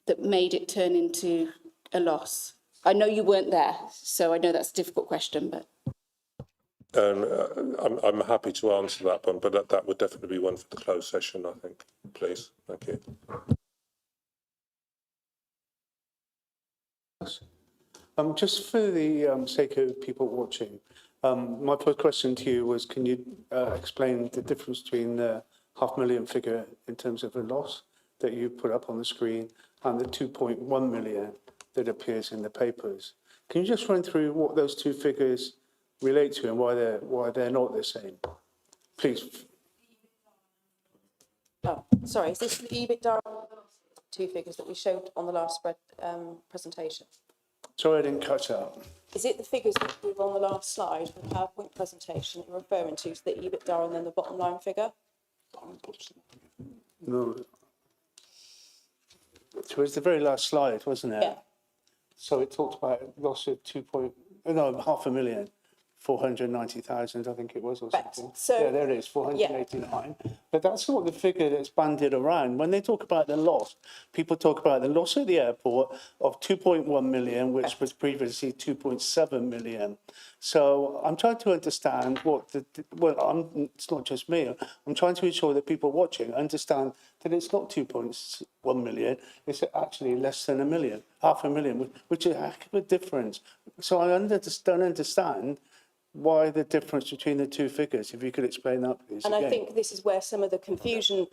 that made it turn into a loss? I know you weren't there, so I know that's a difficult question, but... I'm happy to answer that one, but that would definitely be one for the closed session, I think. Please, thank you. Just for the sake of people watching, my first question to you was, can you explain the difference between the £500,000 figure in terms of a loss that you put up on the screen and the 2.1 million that appears in the papers? Can you just run through what those two figures relate to and why they're not the same, please? Oh, sorry, is this the EBITDA two figures that we showed on the last presentation? Sorry, I didn't catch that. Is it the figures that were on the last slide, the PowerPoint presentation that you're referring to, so the EBITDA and then the bottom line figure? No. It was the very last slide, wasn't it? Yeah. So it talked about a loss of £500,000, 490,000, I think it was, or Right. something. So, yeah, there it is, 489. But that's not the figure that's bandied around. When they talk about the loss, people talk about the loss at the airport of 2.1 million, which was previously 2.7 million. So I'm trying to understand it's not just me. I'm trying to ensure that people watching understand that it's not 2.1 million. It's actually less than £500,000, which is a heck of a difference. So I don't understand why the difference between the two figures, if you could explain that, please. And again. I think this is where some of the confusion,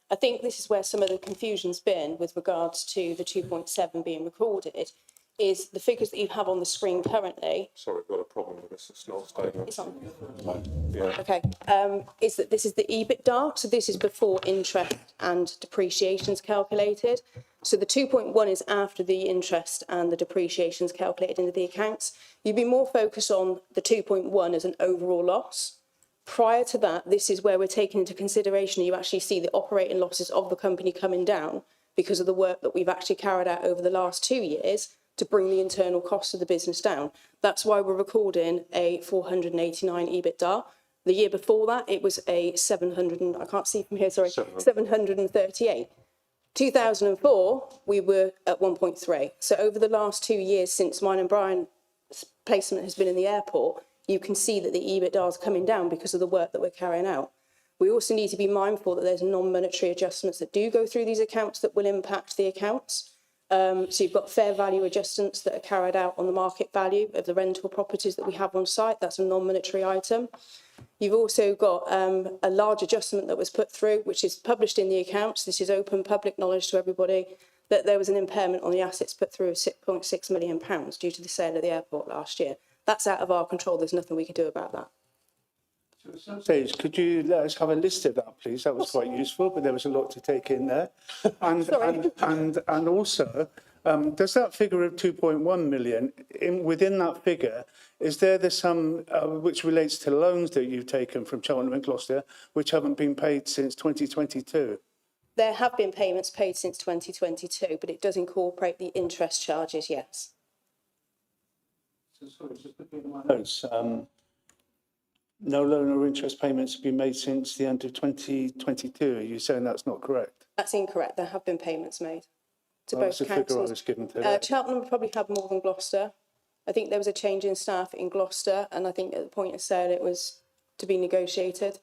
I think this is where some of the confusion's been with regards to the 2.7 being recorded, is the figures that you have on the screen currently. Sorry, I've got a problem with this. It's not staying on. It's on. Yeah. Okay. Is that this is the EBITDA, so this is before interest and depreciation's calculated. So the 2.1 is after the interest and the depreciation's calculated into the accounts. You'd be more focused on the 2.1 as an overall loss. Prior to that, this is where we're taking into consideration, you actually see the operating losses of the company coming down because of the work that we've actually carried out over the last 2 years to bring the internal costs of the business down. That's why we're recording a 489 EBITDA. The year before that, it was a 738. 2004, we were at 1.3. So over the last 2 years since mine and Brian's placement has been in the airport, you can see that the EBITDA is coming down because of the work that we're carrying out. We also need to be mindful that there's non-monetary adjustments that do go through these accounts that will impact the accounts. So you've got fair value adjustments that are carried out on the market value of the rental properties that we have on site. That's a non-monetary item. You've also got a large adjustment that was put through, which is published in the accounts. This is open public knowledge to everybody, that there was an impairment on the assets put through of £6.6 million due to the sale of the airport last year. That's out of our control. There's nothing we can do about that. At some stage, could you let us have a list of that, please? That was quite useful, but there was a lot to take in there. And also, does that figure of 2.1 million, within that figure, is there the sum which relates to loans that you've taken from Cheltenham and Gloucester, which haven't been paid since 2022? There have been payments paid since 2022, but it does incorporate the interest charges, yes. So, sorry, just looking at my notes. No loan or interest payments have been made since the end of 2022. Are you saying that's not correct? That's incorrect. There have been payments made to That's both the figure I councils. was given today. Cheltenham probably had more than Gloucester. I think there was a change in staff in Gloucester, and I think at the point of sale it was to be negotiated.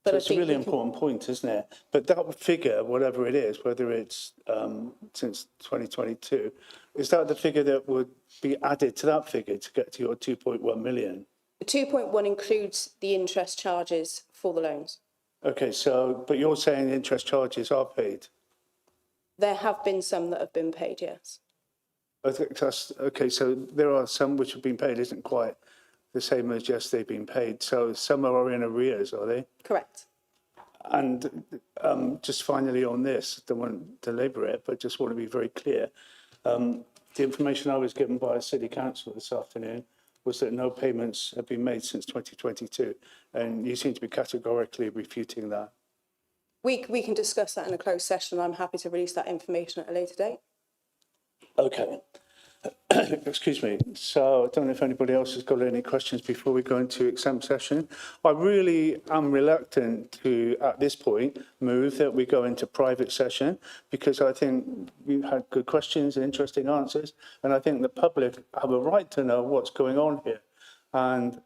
But So it's a really important point, isn't it? But that figure, whatever it is, whether it's since 2022, is that the figure that would be added to that figure to get to your 2.1 million? The 2.1 includes the interest charges for the loans. Okay, so, but you're saying the interest charges are paid? There have been some that have been paid, yes. I think that's, okay, so there are some which have been paid, isn't quite the same as yesterday being paid. So some are in arrears, are they? Correct. And just finally on this, don't want to labour it, but just want to be very clear. The information I was given by a city council this afternoon was that no payments have been made since 2022, and you seem to be categorically refuting that. We can discuss that in a closed session. I'm happy to release that information at a later date. Okay. Excuse me. So I don't know if anybody else has got any questions before we go into exempt session. I really am reluctant to, at this point, move that we go into private session, because I think we've had good questions and interesting answers, and I think the public have a right to know what's going on here. And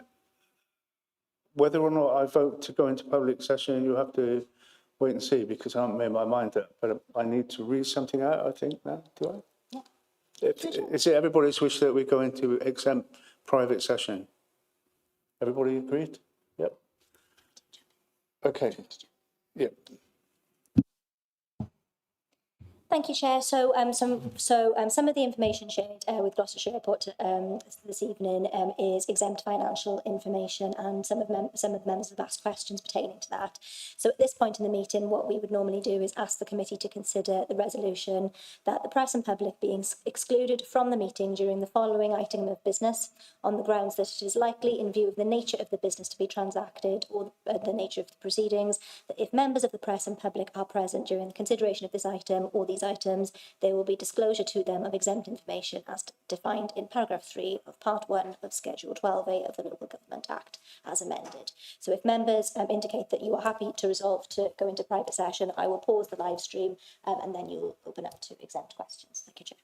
whether or not I vote to go into public session, you have to wait and see, because I haven't made my mind up. But I need to read something out, I think, now, do I? Is it everybody's wish that we go into exempt private session? Everybody agreed? Yep. Okay. Yep. Thank you, Chair. So, some of the information shared with Gloucestershire Airport this evening is exempt financial information, and some of the members have asked questions pertaining to that. So, at this point in the meeting, what we would normally do is ask the committee to consider the resolution that the press and public being excluded from the meeting during the following item of business, on the grounds that it is likely, in view of the nature of the business to be transacted or the nature of the proceedings, that if members of the press and public are present during the consideration of this item or these items, there will be disclosure to them of exempt information as defined in paragraph 3 of part 1 of schedule 12A of the Local Government Act as amended. So if members indicate that you are happy to resolve to go into private session, I will pause the live stream and then you will open up to exempt questions. Thank you, Chair.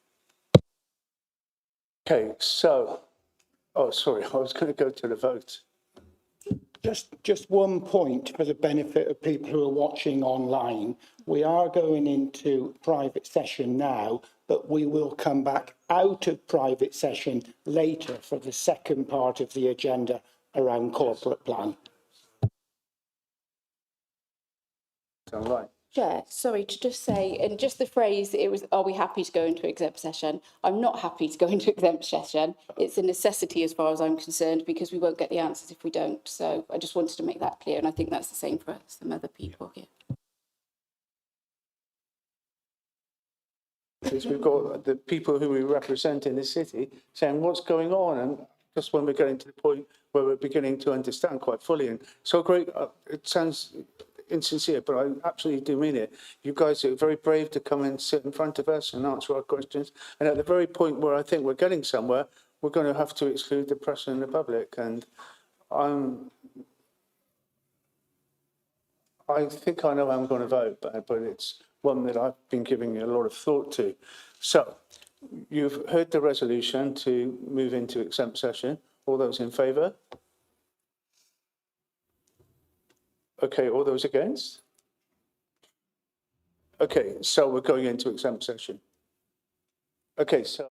Okay, so, oh, sorry, I was going to go to the vote. Just one point for the benefit of people who are watching online. We are going into private session now, but we will come back out of private session later for the second part of the agenda around corporate plan. Sound right? Chair, sorry to just say, and just the phrase, it was, are we happy to go into exempt session? I'm not happy to go into exempt session. It's a necessity as far as I'm concerned, because we won't get the answers if we don't. So I just wanted to make that clear, and I think that's the same for some other people here. Because we've got the people who we represent in the city saying what's going on, and just when we're getting to the point where we're beginning to understand quite fully. And so great, it sounds insincere, but I absolutely do mean it. You guys are very brave to come and sit in front of us and answer our questions. And at the very point where I think we're getting somewhere, we're going to have to exclude the press and the public. And I think I know how I'm going to vote, but it's one that I've been giving a lot of thought to. So you've heard the resolution to move into exempt session. All those in favour? Okay, all those against? Okay, so we're going into exempt session. Okay, so.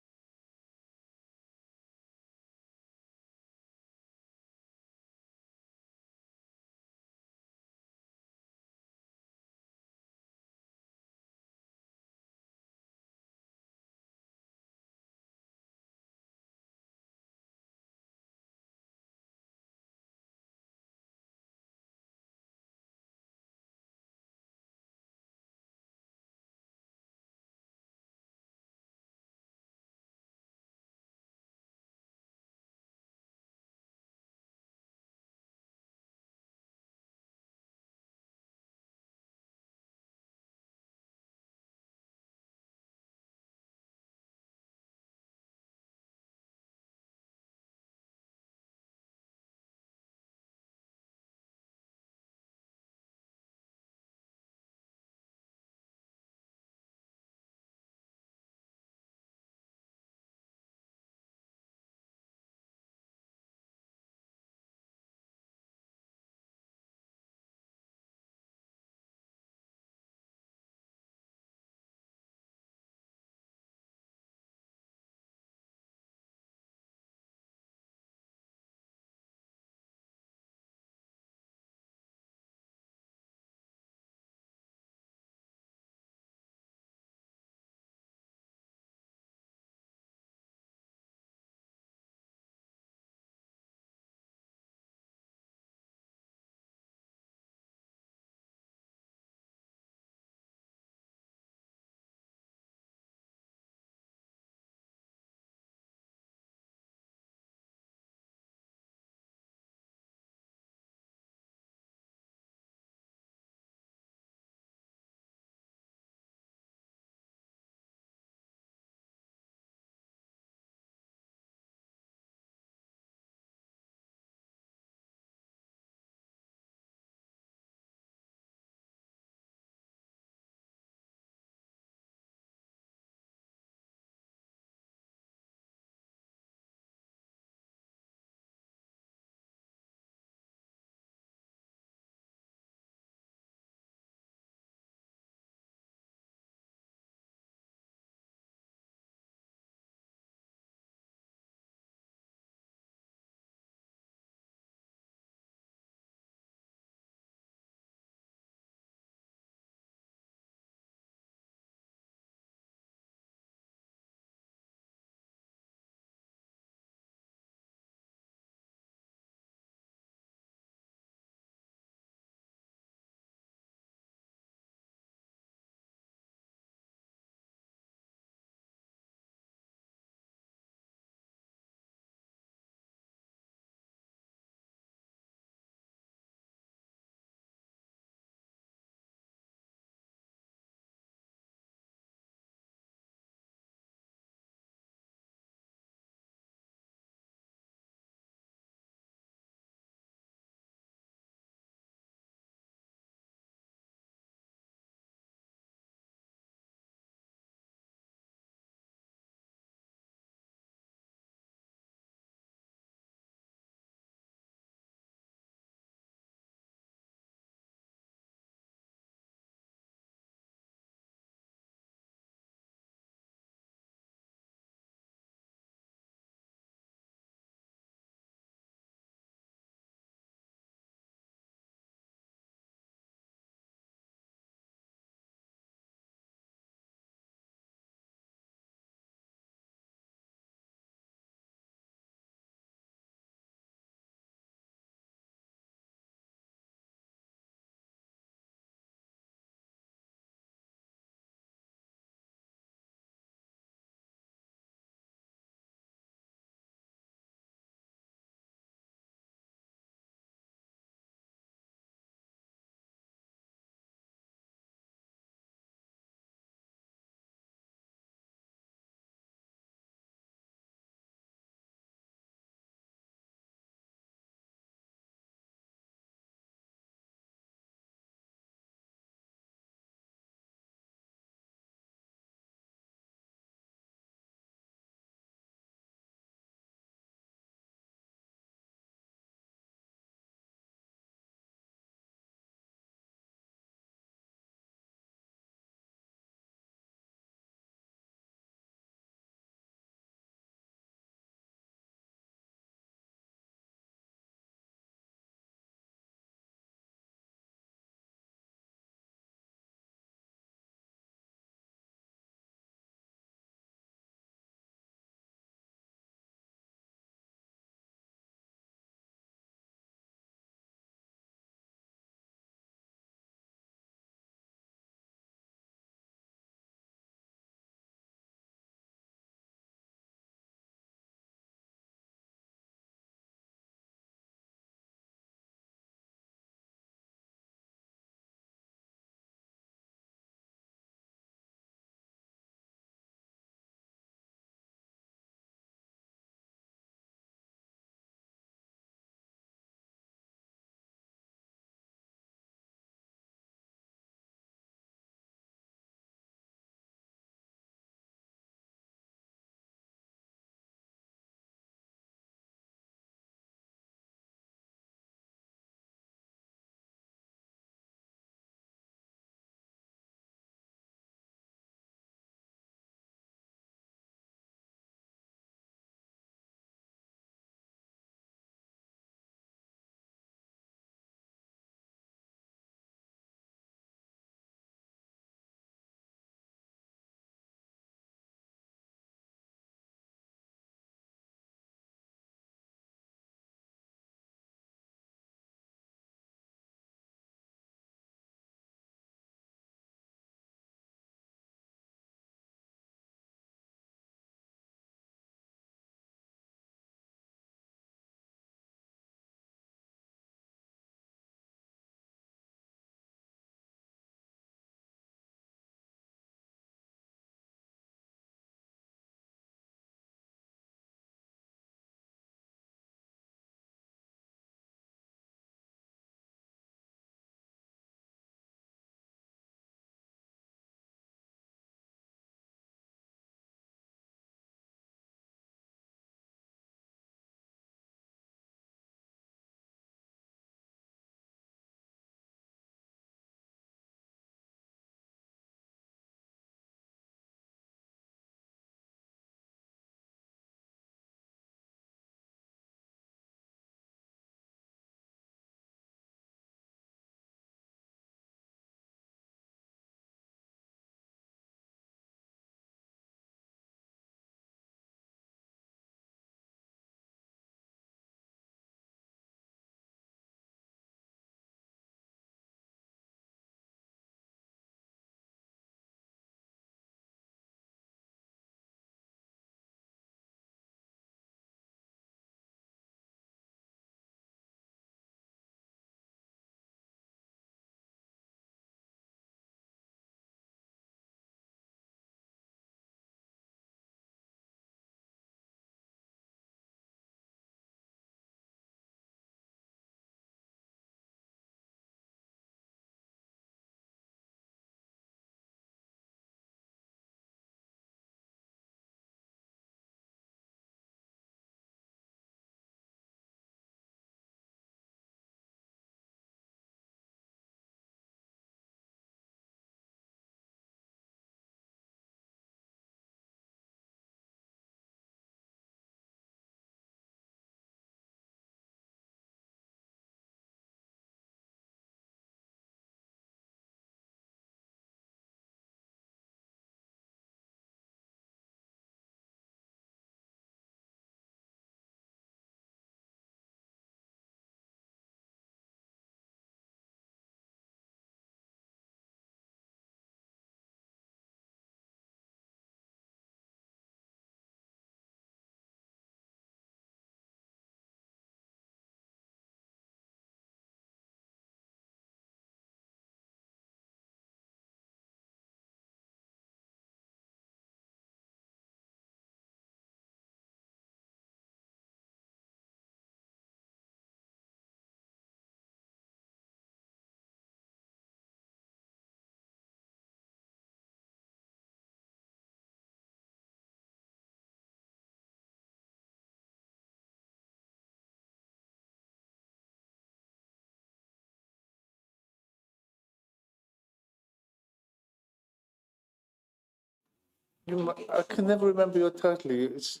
I can never remember your title. It's,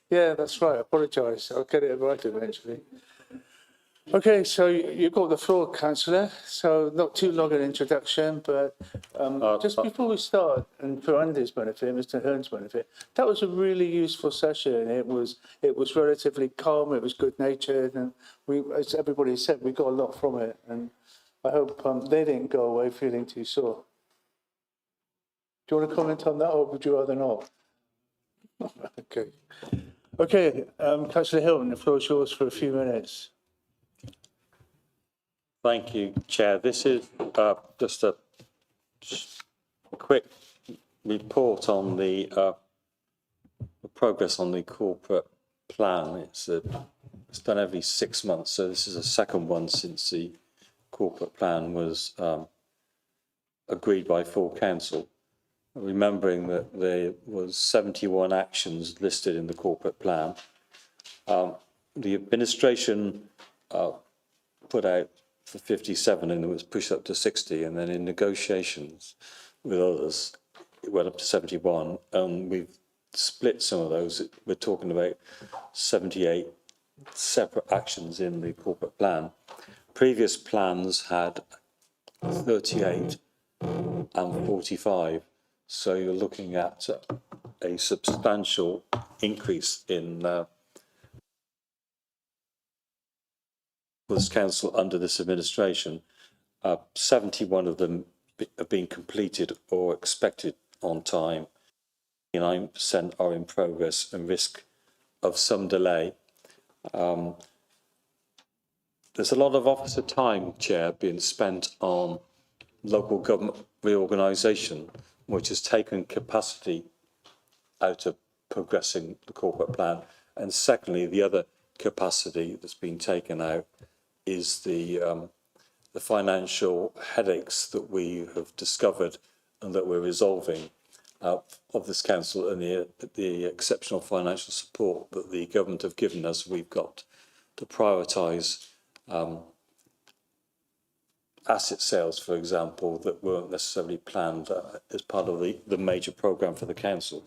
yeah, that's right. I apologise. I'll get it right eventually. Okay, so you've got the floor, councillor. So not too long an introduction, but just before we start, and for Andy's benefit, Mr. Hearn's benefit, that was a really useful session. It was relatively calm. It was good natured, and we, as everybody said, we got a lot from it. And I hope they didn't go away feeling too sore. Do you want to comment on that, or would you rather not? Okay. Okay, Councillor Hilton, the floor is yours for a few minutes. Thank you, Chair. This is just a quick report on the progress on the corporate plan. It's done every 6 months, so this is the second one since the corporate plan was agreed by full council. Remembering that there was 71 actions listed in the corporate plan. The administration put out for 57 and it was pushed up to 60, and then in negotiations with others it went up to 71, and we've split some of those. We're talking about 78 separate actions in the corporate plan. Previous plans had 38 and 45, so you're looking at a substantial increase in this council under this administration. 71 of them have been completed or expected on time. 9% are in progress and risk of some delay. There's a lot of officer time, Chair, being spent on local government reorganisation, which has taken capacity out of progressing the corporate plan. And secondly, the other capacity that's been taken out is the financial headaches that we have discovered and that we're resolving of this council, and the exceptional financial support that the government have given us. We've got to prioritise asset sales, for example, that weren't necessarily planned as part of the major programme for the council.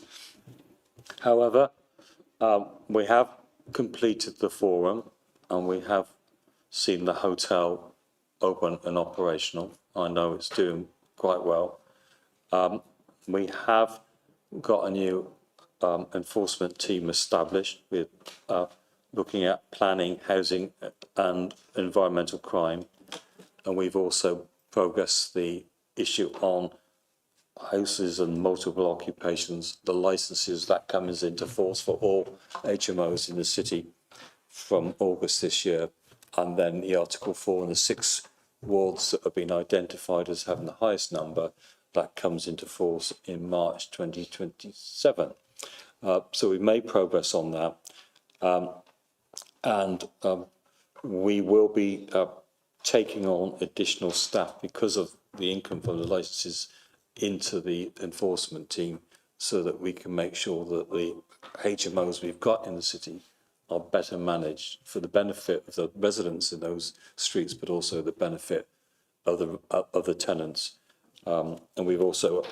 However, we have completed the forum and we have seen the hotel open and operational. I know it's doing quite well. We have got a new enforcement team established with looking at planning, housing and environmental crime. And we've also progressed the issue on houses and multiple occupations, the licences that comes into force for all HMOs in the city from August this year, and then the Article 4 and the 6 wards that have been identified as having the highest number, that comes into force in March 2027. So we've made progress on that, and we will be taking on additional staff because of the income from the licences into the enforcement team, so that we can make sure that the HMOs we've got in the city are better managed for the benefit of the residents in those streets, but also the benefit of the tenants. And we've also,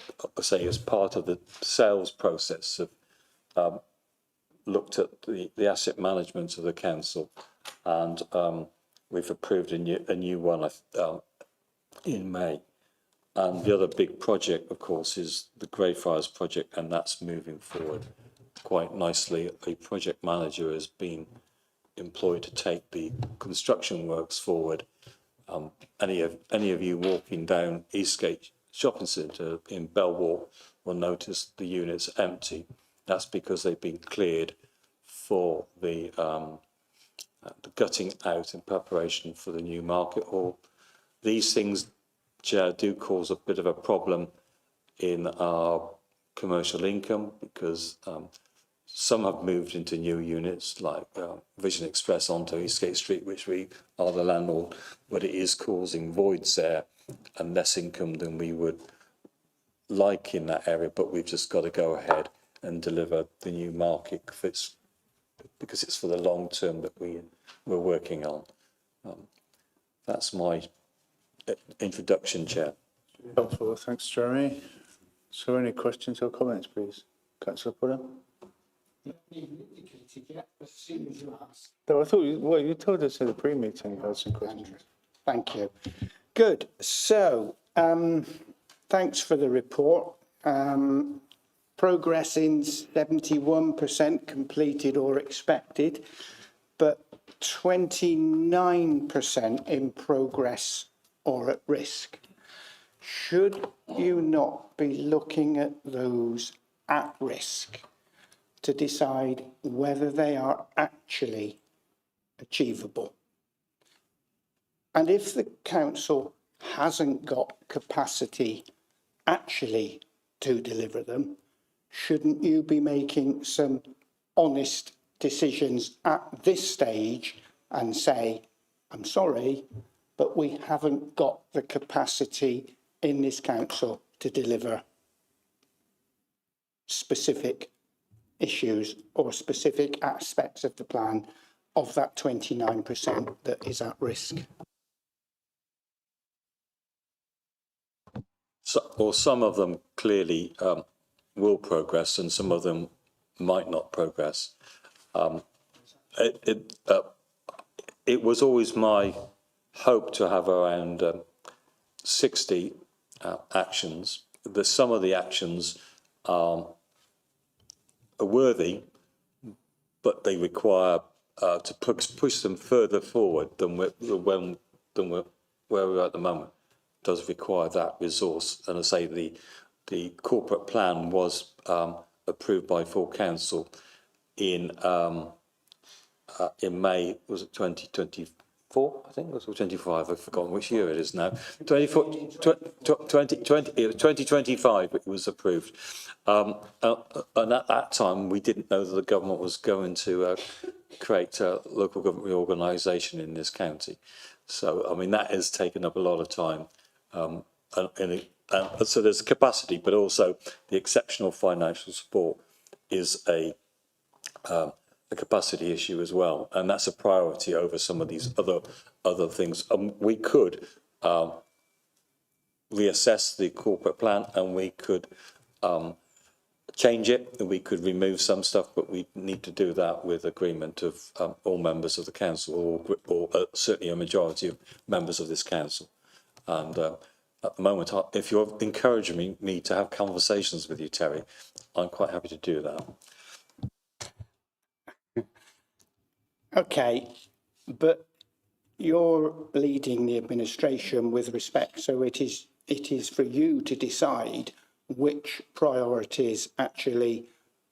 say, as part of the sales process, have looked at the asset management of the council, and we've approved a new one in May. And the other big project, of course, is the Greyfriars project, and that's moving forward quite nicely. A project manager has been employed to take the construction works forward. Any of you walking down Eastgate Shopping Centre in Belwalk will notice the units empty. That's because they've been cleared for the gutting out in preparation for the new market hall. These things, Chair, do cause a bit of a problem in our commercial income, because some have moved into new units like Vision Express onto Eastgate Street, which we are the landlord, but it is causing voids there and less income than we would like in that area. But we've just got to go ahead and deliver the new market because it's for the long term that we're working on. That's my introduction, Chair. Helpful, thanks, Jeremy. So any questions or comments, please? Councillor Pullen? As soon as you ask. No, I thought you told us in the pre-meeting you had some questions. Thank you. Good. So, thanks for the report. Progress in 71% completed or expected, but 29% in progress or at risk. Should you not be looking at those at risk to decide whether they are actually achievable? And if the council hasn't got capacity actually to deliver them, shouldn't you be making some honest decisions at this stage and say, I'm sorry, but we haven't got the capacity in this council to deliver specific issues or specific aspects of the plan of that 29% that is at risk? Or some of them clearly will progress and some of them might not progress. It was always my hope to have around 60 actions. Some of the actions are worthy, but they require to push them further forward than where we are at the moment. Does require that resource. And I say the corporate plan was approved by full council in May, was it 2024? I think it was 25. I've forgotten which year it is now. 2025 it was approved. And at that time we didn't know that the government was going to create a local government reorganisation in this county. So I mean that has taken up a lot of time. So there's capacity, but also the exceptional financial support is a capacity issue as well, and that's a priority over some of these other things. We could reassess the corporate plan, and we could change it, and we could remove some stuff, but we need to do that with agreement of all members of the council, or certainly a majority of members of this council. And at the moment, if you're encouraging me to have conversations with you, Terry, I'm quite happy to do that. Okay, but you're leading the administration with respect, so it is for you to decide which priorities actually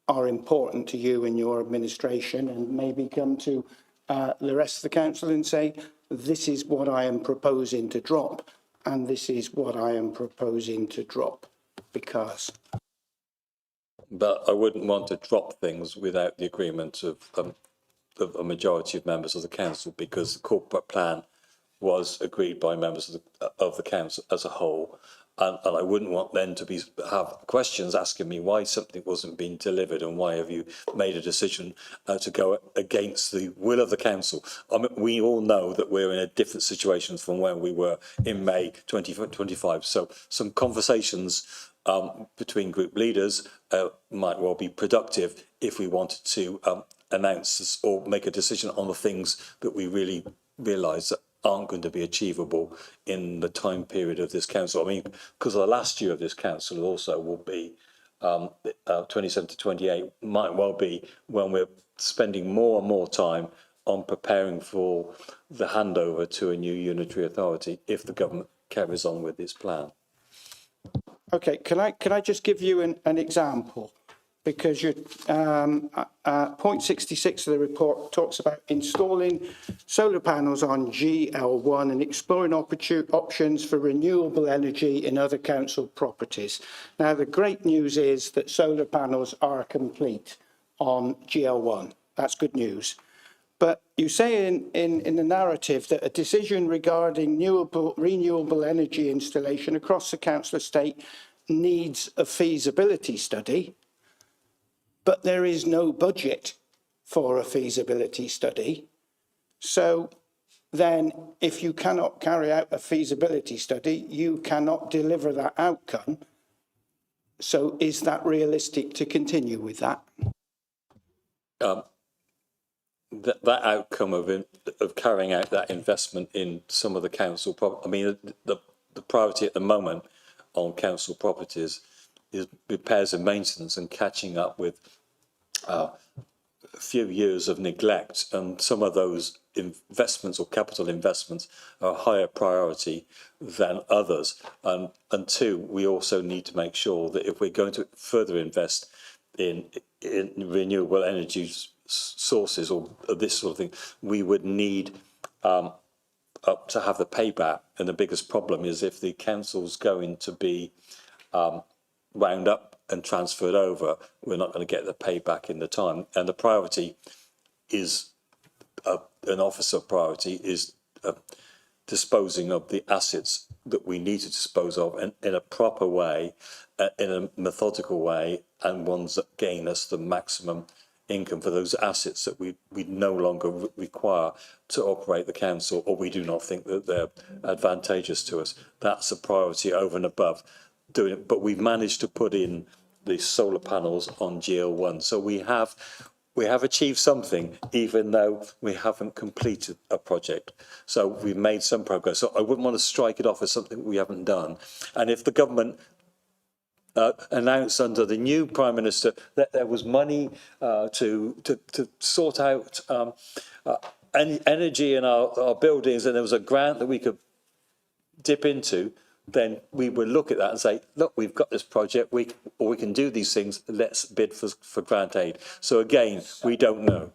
are important to you and your administration, and maybe come to the rest of the council and say, this is what I am proposing to drop, and this is what I am proposing to drop, because... But I wouldn't want to drop things without the agreement of a majority of members of the council, because the corporate plan was agreed by members of the council as a whole. And I wouldn't want them to have questions asking me why something wasn't being delivered and why have you made a decision to go against the will of the council. I mean, we all know that we're in a different situation from where we were in May 2025. So some conversations between group leaders might well be productive if we wanted to announce this or make a decision on the things that we really realise that aren't going to be achievable in the time period of this council. I mean, because the last year of this council also will be 27 to 28, might well be when we're spending more and more time on preparing for the handover to a new unitary authority if the government carries on with this plan. Okay, can I just give you an example? Because point 66 of the report talks about installing solar panels on GL1 and exploring options for renewable energy in other council properties. Now, the great news is that solar panels are complete on GL1. That's good news. But you say in the narrative that a decision regarding renewable energy installation across the council estate needs a feasibility study, but there is no budget for a feasibility study. So then if you cannot carry out a feasibility study, you cannot deliver that outcome. So is that realistic to continue with that? That outcome of carrying out that investment in some of the council the priority at the moment on council properties is repairs and maintenance and catching up with a few years of neglect, and some of those investments or capital investments are a higher priority than others. And two, we also need to make sure that if we're going to further invest in renewable energy sources or this sort of thing, we would need to have the payback. And the biggest problem is if the council's going to be wound up and transferred over, we're not going to get the payback in the time. And the priority is, an officer priority is disposing of the assets that we need to dispose of in a proper way, in a methodical way, and ones that gain us the maximum income for those assets that we no longer require to operate the council, or we do not think that they're advantageous to us. That's a priority over and above doing it. But we've managed to put in the solar panels on GL1. So we have achieved something, even though we haven't completed a project. So we've made some progress. So I wouldn't want to strike it off as something we haven't done. And if the government announced under the new Prime Minister that there was money to sort out energy in our buildings, and there was a grant that we could dip into, then we would look at that and say, look, we've got this project, we can do these things, let's bid for grant aid. So again, we don't know.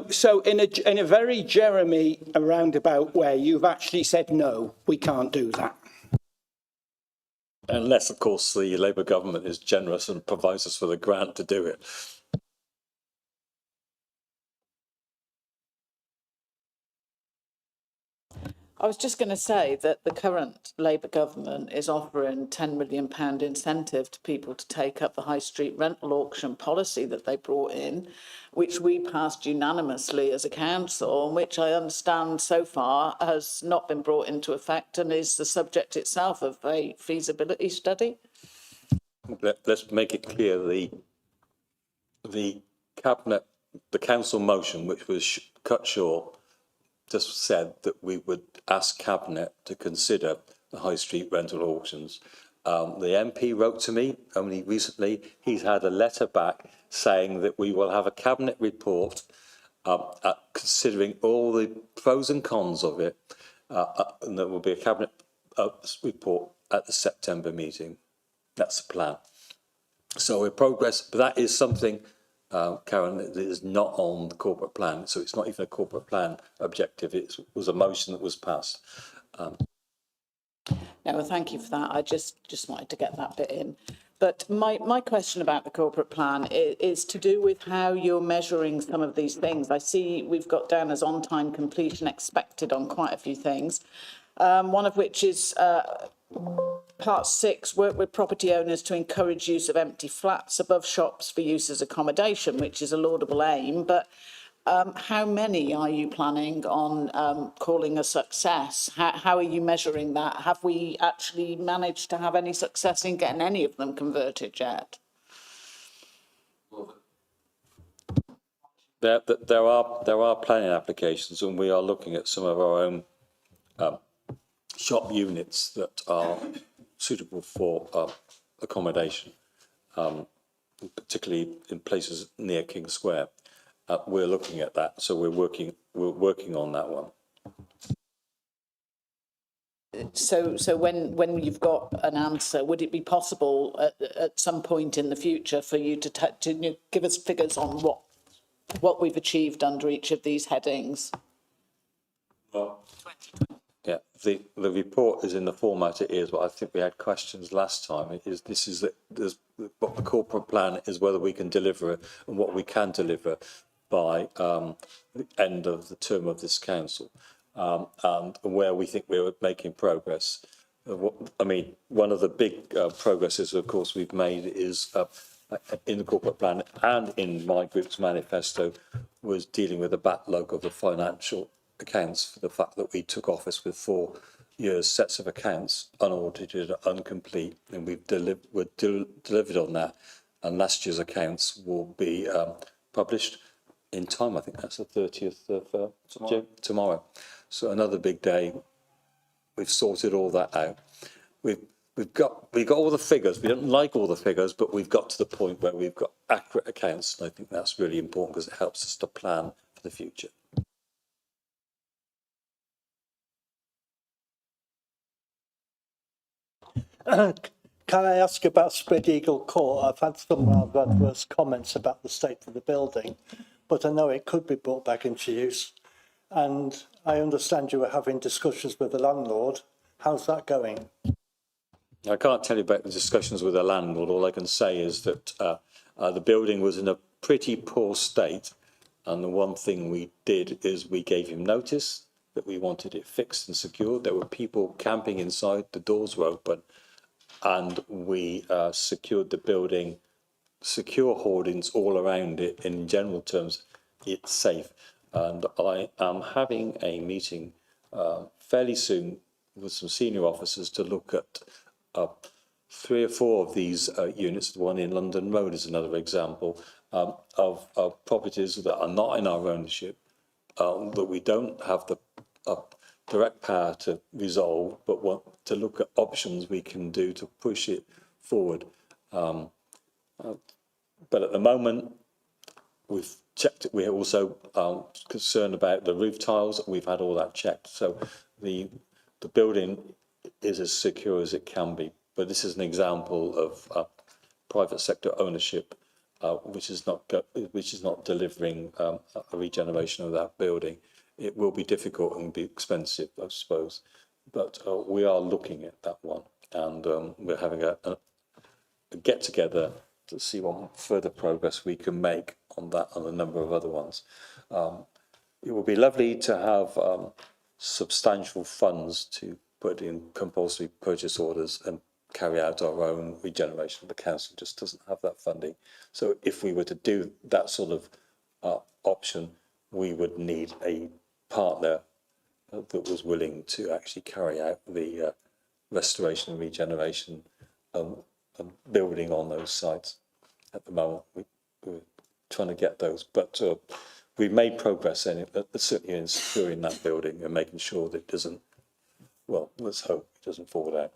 So in a very Jeremy roundabout way, you've actually said, no, we can't do that. Unless, of course, the Labour government is generous and provides us with a grant to do it. I was just going to say that the current Labour government is offering £10 million incentive to people to take up the high street rental auction policy that they brought in, which we passed unanimously as a council, and which I understand so far has not been brought into effect and is the subject itself of a feasibility study. Let's make it clear, the cabinet, the council motion, which was cut short, just said that we would ask Cabinet to consider the high street rental auctions. The MP wrote to me only recently. He's had a letter back saying that we will have a Cabinet report considering all the pros and cons of it, and there will be a Cabinet report at the September meeting. That's the plan. So we're progress, but that is something, Karen, that is not on the corporate plan. So it's not even a corporate plan objective. It was a motion that was passed. No, well, thank you for that. I just wanted to get that bit in. But my question about the corporate plan is to do with how you're measuring some of these things. I see we've got down as on-time completion expected on quite a few things. One of which is Part 6, work with property owners to encourage use of empty flats above shops for use as accommodation, which is a laudable aim. But how many are you planning on calling a success? How are you measuring that? Have we actually managed to have any success in getting any of them converted yet? There are planning applications, and we are looking at some of our own shop units that are suitable for accommodation, particularly in places near King Square. We're looking at that, so we're working on that one. So when you've got an answer, would it be possible at some point in the future for you to give us figures on what we've achieved under each of these headings? Yeah, the report is in the format it is, but I think we had questions last time. What the corporate plan is, whether we can deliver it and what we can deliver by the end of the term of this council, and where we think we're making progress. One of the big progresses, of course, we've made is in the corporate plan and in my group's manifesto was dealing with the backlog of the financial accounts, for the fact that we took office with 4 year's sets of accounts unaudited, incomplete, and we've delivered on that. And last year's accounts will be published in time. I think that's the 30th of June, tomorrow. So another big day. We've sorted all that out. We've got all the figures. We don't like all the figures, but we've got to the point where we've got accurate accounts, and I think that's really important because it helps us to plan for the future. Can I ask about Spread Eagle Court? I've had some rather adverse comments about the state of the building, but I know it could be brought back into use. And I understand you were having discussions with the landlord. How's that going? I can't tell you about the discussions with the landlord. All I can say is that the building was in a pretty poor state, and the one thing we did is we gave him notice that we wanted it fixed and secured. There were people camping inside, the doors were open, and we secured the building, secure hoardings all around it. In general terms, it's safe. And I am having a meeting fairly soon with some senior officers to look at 3 or 4 of these units. The one in London Road is another example of properties that are not in our ownership, that we don't have the direct power to resolve, but want to look at options we can do to push it forward. But at the moment, we've checked it. We're also concerned about the roof tiles. We've had all that checked. So the building is as secure as it can be. But this is an example of private sector ownership, which is not delivering a regeneration of that building. It will be difficult and be expensive, I suppose. But we are looking at that one, and we're having a get together to see what further progress we can make on that and a number of other ones. It would be lovely to have substantial funds to put in compulsory purchase orders and carry out our own regeneration. The council just doesn't have that funding. So if we were to do that sort of option, we would need a partner that was willing to actually carry out the restoration and regeneration and building on those sites. At the moment, we're trying to get those, but we've made progress in it, certainly in securing that building and making sure that it doesn't, well, let's hope it doesn't fall down.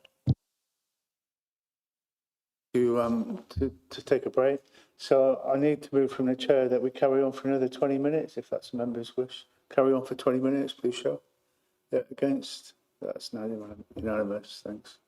To take a break. So I need to move from the chair that we carry on for another 20 minutes, if that's the member's wish. Carry on for 20 minutes, please, show. Yeah, against? That's unanimous, thanks.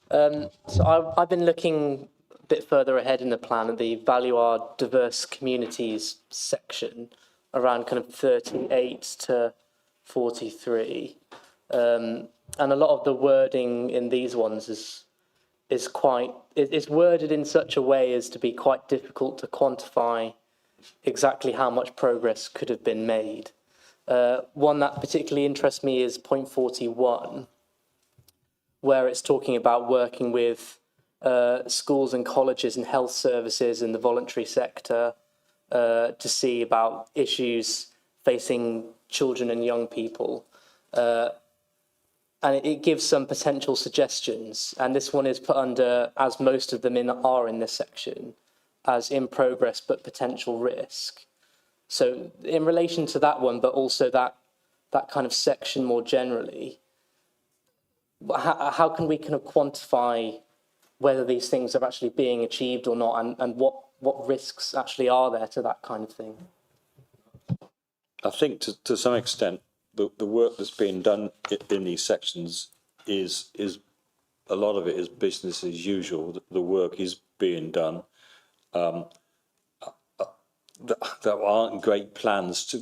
So I've been looking a bit further ahead in the plan at the value our diverse communities section around kind of 38 to 43. And a lot of the wording in these ones is quite, it's worded in such a way as to be quite difficult to quantify exactly how much progress could have been made. One that particularly interests me is point 41, where it's talking about working with schools and colleges and health services in the voluntary sector to see about issues facing children and young people. And it gives some potential suggestions. And this one is put under, as most of them are in this section, as in progress but potential risk. So in relation to that one, but also that kind of section more generally, how can we kind of quantify whether these things are actually being achieved or not, and what risks actually are there to that kind of thing? I think to some extent, the work that's being done in these sections is a lot of it is business as usual. The work is being done. There aren't great plans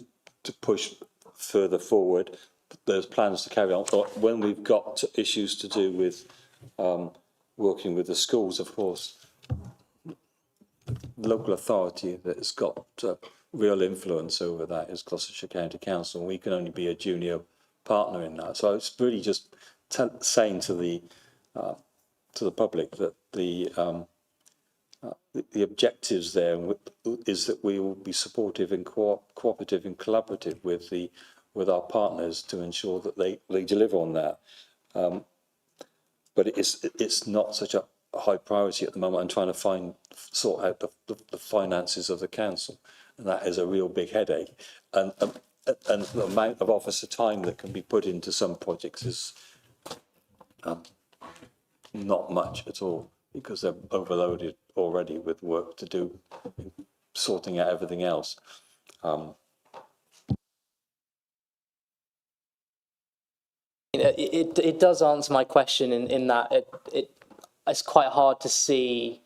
push further forward. There's plans to carry on. But when we've got issues to do with working with the schools, of course, the local authority that's got real influence over that is Gloucestershire County Council, and we can only be a junior partner in that. So it's really just saying to the public that the objectives there is that we will be supportive and cooperative and collaborative with our partners to ensure that they deliver on that. But it's not such a high priority at the moment. I'm trying to sort out the finances of the council, and that is a real big headache. And the amount of officer time that can be put into some projects is not much at all, because they're overloaded already with work to do, sorting out everything else. It does answer my question in that it's quite hard to see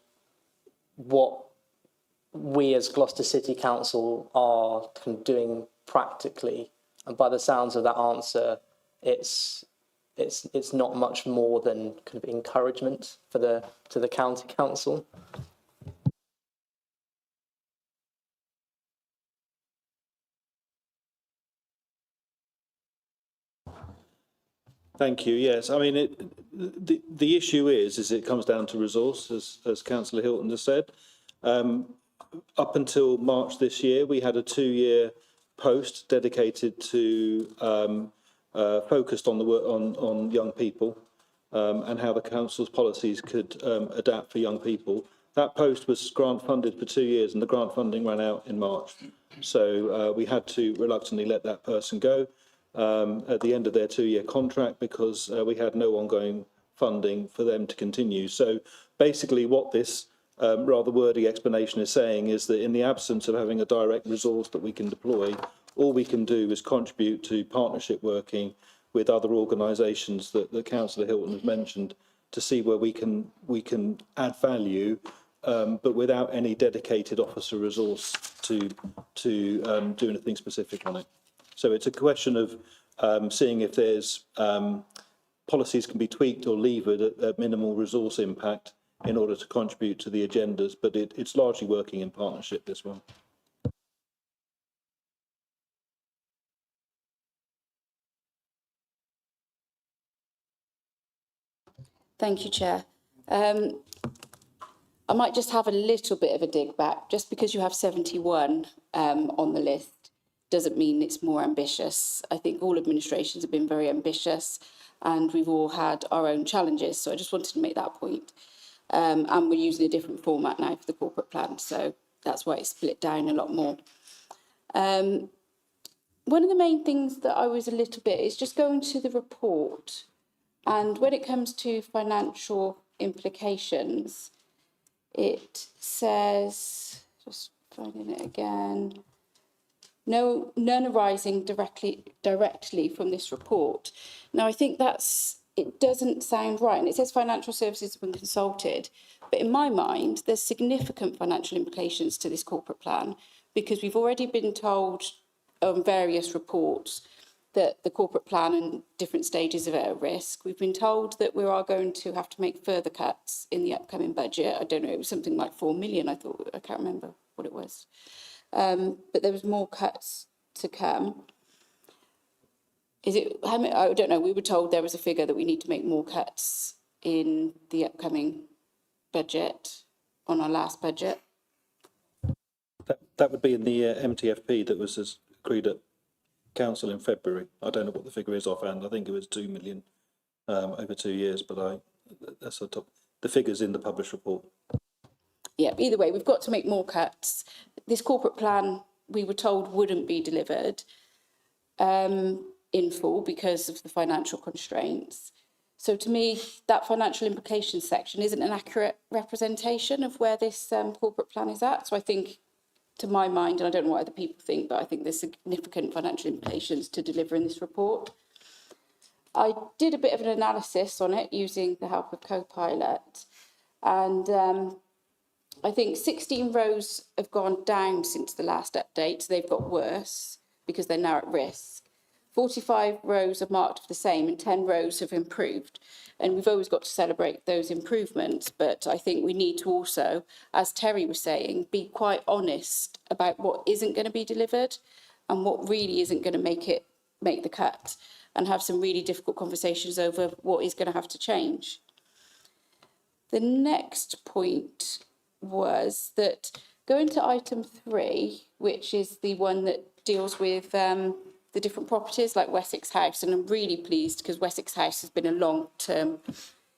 what we as Gloucester City Council are kind of doing practically, and by the sounds of that answer, it's not much more than kind of encouragement to the county council. Thank you. Yes, I mean, the issue is it comes down to resource, as Councillor Hilton has said. Up until March this year, we had a 2-year post dedicated to focused on the work on young people and how the council's policies could adapt for young people. That post was grant funded for 2 years, and the grant funding ran out in March. So we had to reluctantly let that person go at the end of their 2-year contract, because we had no ongoing funding for them to continue. So basically what this rather wordy explanation is saying is that in the absence of having a direct resource that we can deploy, all we can do is contribute to partnership working with other organisations that Councillor Hilton has mentioned to see where we can add value, but without any dedicated officer resource to do anything specific on it. So it's a question of seeing if there's policies can be tweaked or levered at minimal resource impact in order to contribute to the agendas, but it's largely working in partnership, this one. Thank you, Chair. I might just have a little bit of a dig back. Just because you have 71 on the list doesn't mean it's more ambitious. I think all administrations have been very ambitious, and we've all had our own challenges. So I just wanted to make that point. And we're using a different format now for the corporate plan, so that's why it's split down a lot more. One of the main things that I was a little bit is just going to the report, and when it comes to financial implications, it says, just finding it again, none arising directly from this report. Now, I think it doesn't sound right. And it says financial services have been consulted. But in my mind, there's significant financial implications to this corporate plan, because we've already been told on various reports that the corporate plan and different stages of it are at risk. We've been told that we are going to have to make further cuts in the upcoming budget. I don't know, it was something like 4 million, I can't remember what it was. But there was more cuts to come. I don't know, we were told there was a figure that we need to make more cuts in the upcoming budget, on our last budget. That would be in the MTFP that was agreed at Council in February. I don't know what the figure is offhand. I think it was 2 million over 2 years, but that's the figures in the published report. Yeah, either way, we've got to make more cuts. This corporate plan, we were told, wouldn't be delivered in full because of the financial constraints. So to me, that financial implications section isn't an accurate representation of where this corporate plan is at. So I think, to my mind, and I don't know what other people think, but I think there's significant financial implications to delivering this report. I did a bit of an analysis on it using the help of Copilot, and I think 16 rows have gone down since the last update, so they've got worse. because they're now at risk. 45 rows are marked for the same and 10 rows have improved. And we've always got to celebrate those improvements, but I think we need to also, as Terry was saying, be quite honest about what isn't going to be delivered and what really isn't going to make the cut, and have some really difficult conversations over what is going to have to change. The next point was that going to item 3, which is the one that deals with the different properties like Wessex House, and I'm really pleased because Wessex House has been a long-term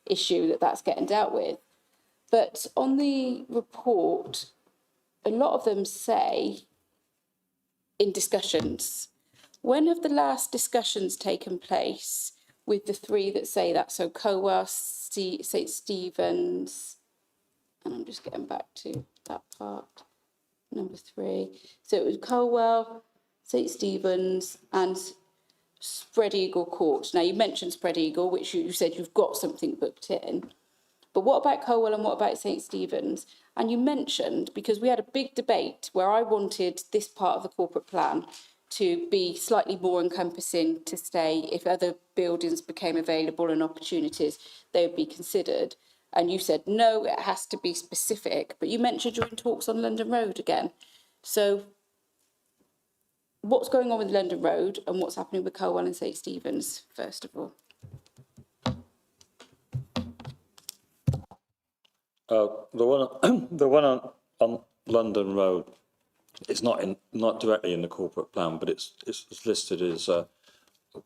issue that's getting dealt with. But on the report, a lot of them say in discussions. When have the last discussions taken place with the 3 that say that? So Cowell, St Stephen's, and I'm just getting back to that part, number 3. So it was Cowell, St Stephen's and Spread Eagle Court. Now, you mentioned Spread Eagle, which you said you've got something booked in. But what about Cowell and what about St Stephen's? And you mentioned, because we had a big debate where I wanted this part of the corporate plan to be slightly more encompassing to stay, if other buildings became available and opportunities, they would be considered. And you said, no, it has to be specific. But you mentioned you're in talks on London Road again. So what's going on with London Road and what's happening with Cowell and St Stephen's, first of all? The one on London Road is not directly in the corporate plan, but it's listed as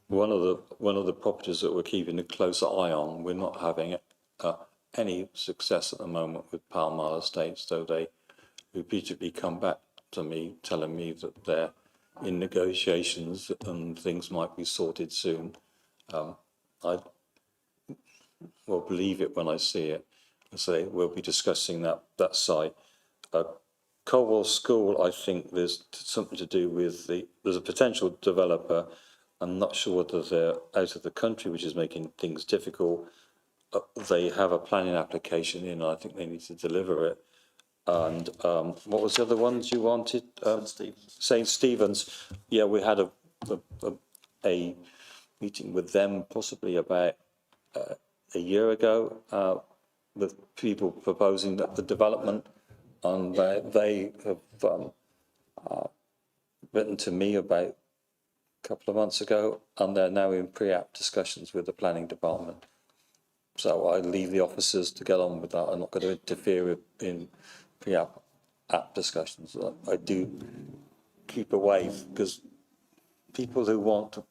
one of the properties that we're keeping a closer eye on. We're not having any success at the moment with Pall Mall Estates, though they repeatedly come back to me telling me that they're in negotiations and things might be sorted soon. I will believe it when I see it. So we'll be discussing that site. Colwell School, I think there's something to do with there's a potential developer. I'm not sure whether they're out of the country, which is making things difficult. They have a planning application in, and I think they need to deliver it. And what was the other ones you wanted? St Stephen's. Yeah, we had a meeting with them possibly about a year ago with people proposing that the development, and they have written to me about a couple of months ago, and they're now in pre-app discussions with the planning department. So I leave the officers to get on with that. I'm not going to interfere in pre-app discussions. I do keep away because people who want to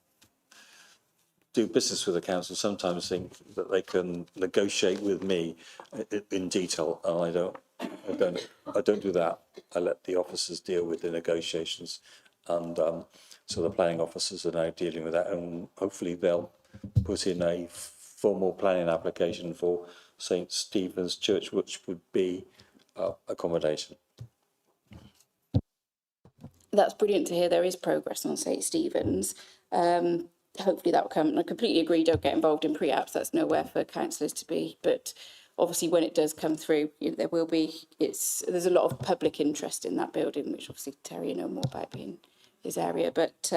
do business with the council sometimes think that they can negotiate with me in detail, and I don't do that. I let the officers deal with the negotiations, and so the planning officers are now dealing with that, and hopefully they'll put in a formal planning application for St Stephen's Church, which would be accommodation. That's brilliant to hear there is progress on St Stephen's. Hopefully that will come. And I completely agree, don't get involved in pre-apps. That's nowhere for councillors to be. But obviously when it does come through, there will be, there's a lot of public interest in that building, which obviously Terry, you know more about being his area. But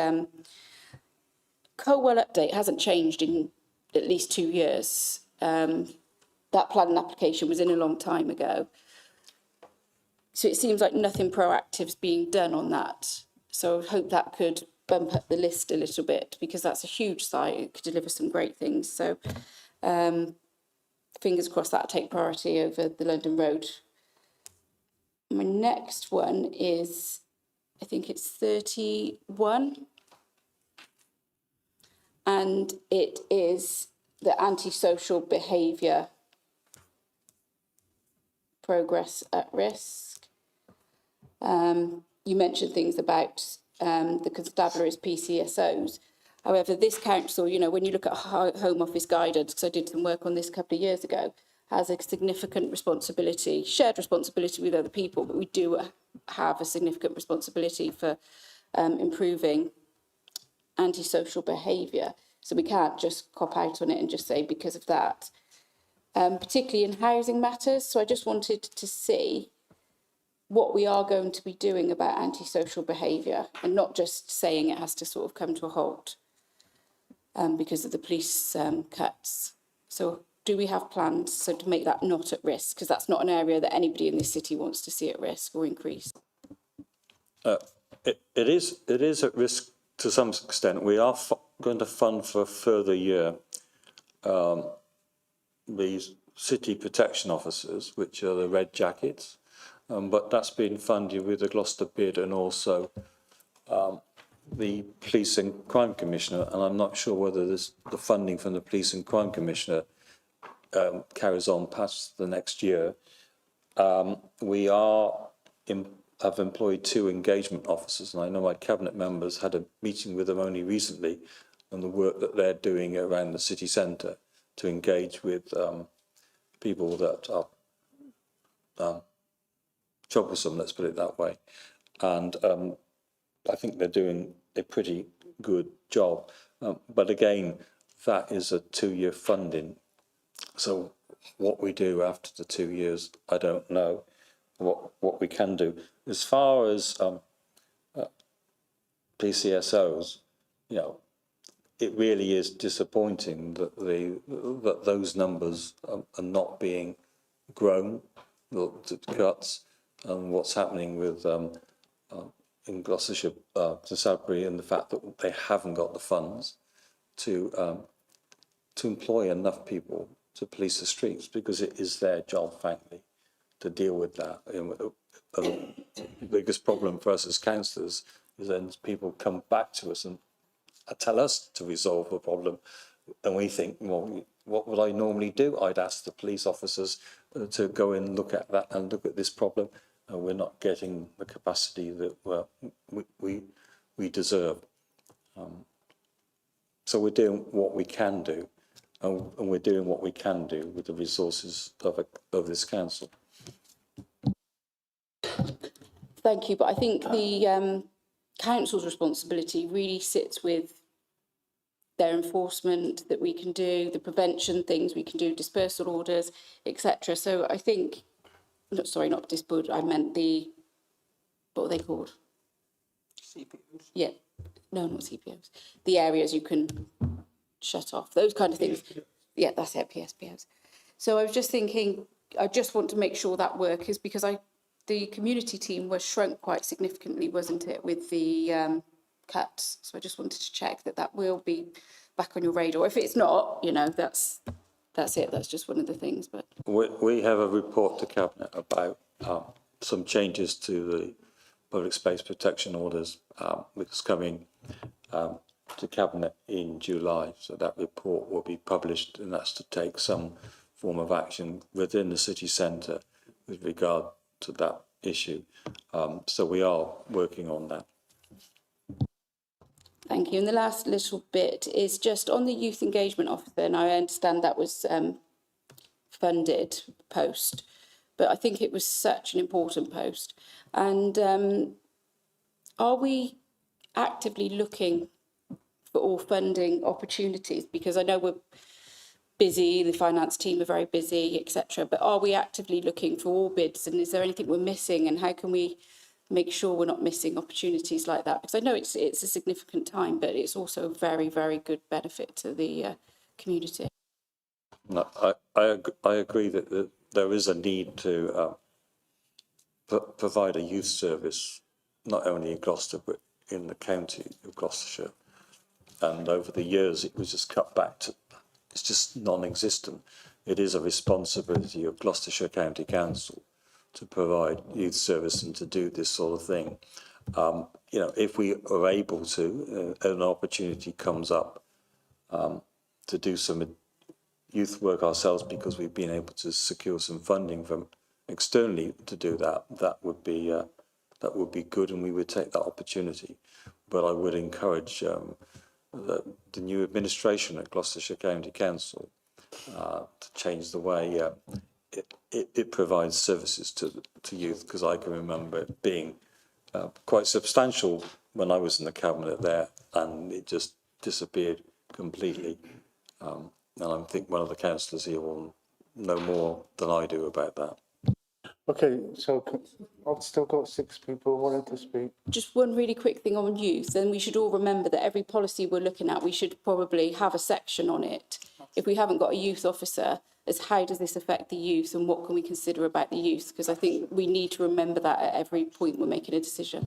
Colwell update hasn't changed in at least 2 years. That planning application was in a long time ago. So it seems like nothing proactive is being done on that. So I hope that could bump up the list a little bit, because that's a huge site. It could deliver some great things. So fingers crossed that'll take priority over the London Road. My next one is, I think it's 31. And it is the antisocial behaviour progress at risk. You mentioned things about the constabulary's PCSOs. However, this council, you know, when you look at Home Office guidance, because I did some work on this a couple of years ago, has a significant responsibility, shared responsibility with other people, but we do have a significant responsibility for improving antisocial behaviour. So we can't just cop out on it and just say because of that. Particularly in housing matters. So I just wanted to see what we are going to be doing about antisocial behaviour, and not just saying it has to sort of come to a halt because of the police cuts. So do we have plans to make that not at risk? Because that's not an area that anybody in this city wants to see at risk or increase. It is at risk to some extent. We are going to fund for a further year these city protection officers, which are the red jackets, but that's been funded with the Gloucester bid and also the Police and Crime Commissioner, and I'm not sure whether the funding from the Police and Crime Commissioner carries on past the next year. We have employed 2 engagement officers, and I know my cabinet members had a meeting with them only recently on the work that they're doing around the city centre to engage with people that are troublesome, let's put it that way. And I think they're doing a pretty good job. But again, that is a 2-year funding. So what we do after the 2 years, I don't know. What we can do. As far as PCSOs, you know, it really is disappointing that that those numbers are not being grown, the cuts, and what's happening with in Gloucestershire to Sudbury, and the fact that they haven't got the funds to employ enough people to police the streets, because it is their job, frankly, to deal with that. The biggest problem for us as councillors is then people come back to us and tell us to resolve the problem, and we think, well, what would I normally do? I'd ask the police officers to go and look at that and look at this problem, and we're not getting the capacity that we deserve. So we're doing what we can do, and we're doing what we can do with the resources of this council. Thank you, but I think the council's responsibility really sits with their enforcement that we can do, the prevention things we can do, dispersal orders, etc. So I think, not dispersal, I meant what are they called? CPOs. Yeah, no, not CPOs. The areas you can shut off, those kind of things. Yeah, that's it, PSPOs. So I was just thinking, I just want to make sure that work is, because the community team was shrunk quite significantly, wasn't it, with the cuts? So I just wanted to check that will be back on your radar. If it's not, you know, that's it. That's just one of the things. But we have a report to Cabinet about some changes to the public space protection orders, which is coming to Cabinet in July. So that report will be published, and that's to take some form of action within the city centre with regard to that issue. So we are working on that. thank you. And the last little bit is just on the youth engagement officer, and I understand that was funded post, but I think it was such an important post. And are we actively looking for all funding opportunities? Because I know we're busy, the finance team are very busy, etc. But are we actively looking for all bids, and is there anything we're missing, and how can we make sure we're not missing opportunities like that? Because I know it's a significant time, but it's also a very, very good benefit to the community. No, I agree that there is a need to provide a youth service, not only in Gloucester but in the county of Gloucestershire. And over the years, it was just cut back to, it's just non-existent. It is a responsibility of Gloucestershire County Council to provide youth service and to do this sort of thing. You know, if we are able to, an opportunity comes up to do some youth work ourselves, because we've been able to secure some funding from externally to do that, that would be good, and we would take that opportunity. But I would encourage the new administration at Gloucestershire County Council to change the way it provides services to youth, because I can remember it being quite substantial when I was in the cabinet there, and it just disappeared completely. And I think one of the councillors here will know more than I do about that. Okay, so I've still got 6 people wanting to speak. Just one really quick thing on youth, and we should all remember that every policy we're looking at, we should probably have a section on it. If we haven't got a youth officer, as how does this affect the youth and what can we consider about the youth? Because I think we need to remember that at every point we're making a decision.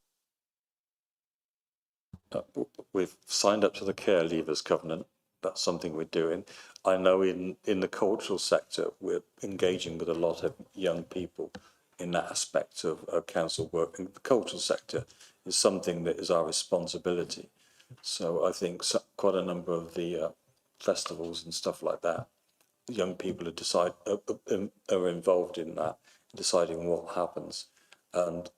We've signed up to the Care Leavers Covenant. That's something we're doing. I know in the cultural sector, we're engaging with a lot of young people in that aspect of council work. And the cultural sector is something that is our responsibility. So I think quite a number of the festivals and stuff like that, young people are involved in that, deciding what happens. And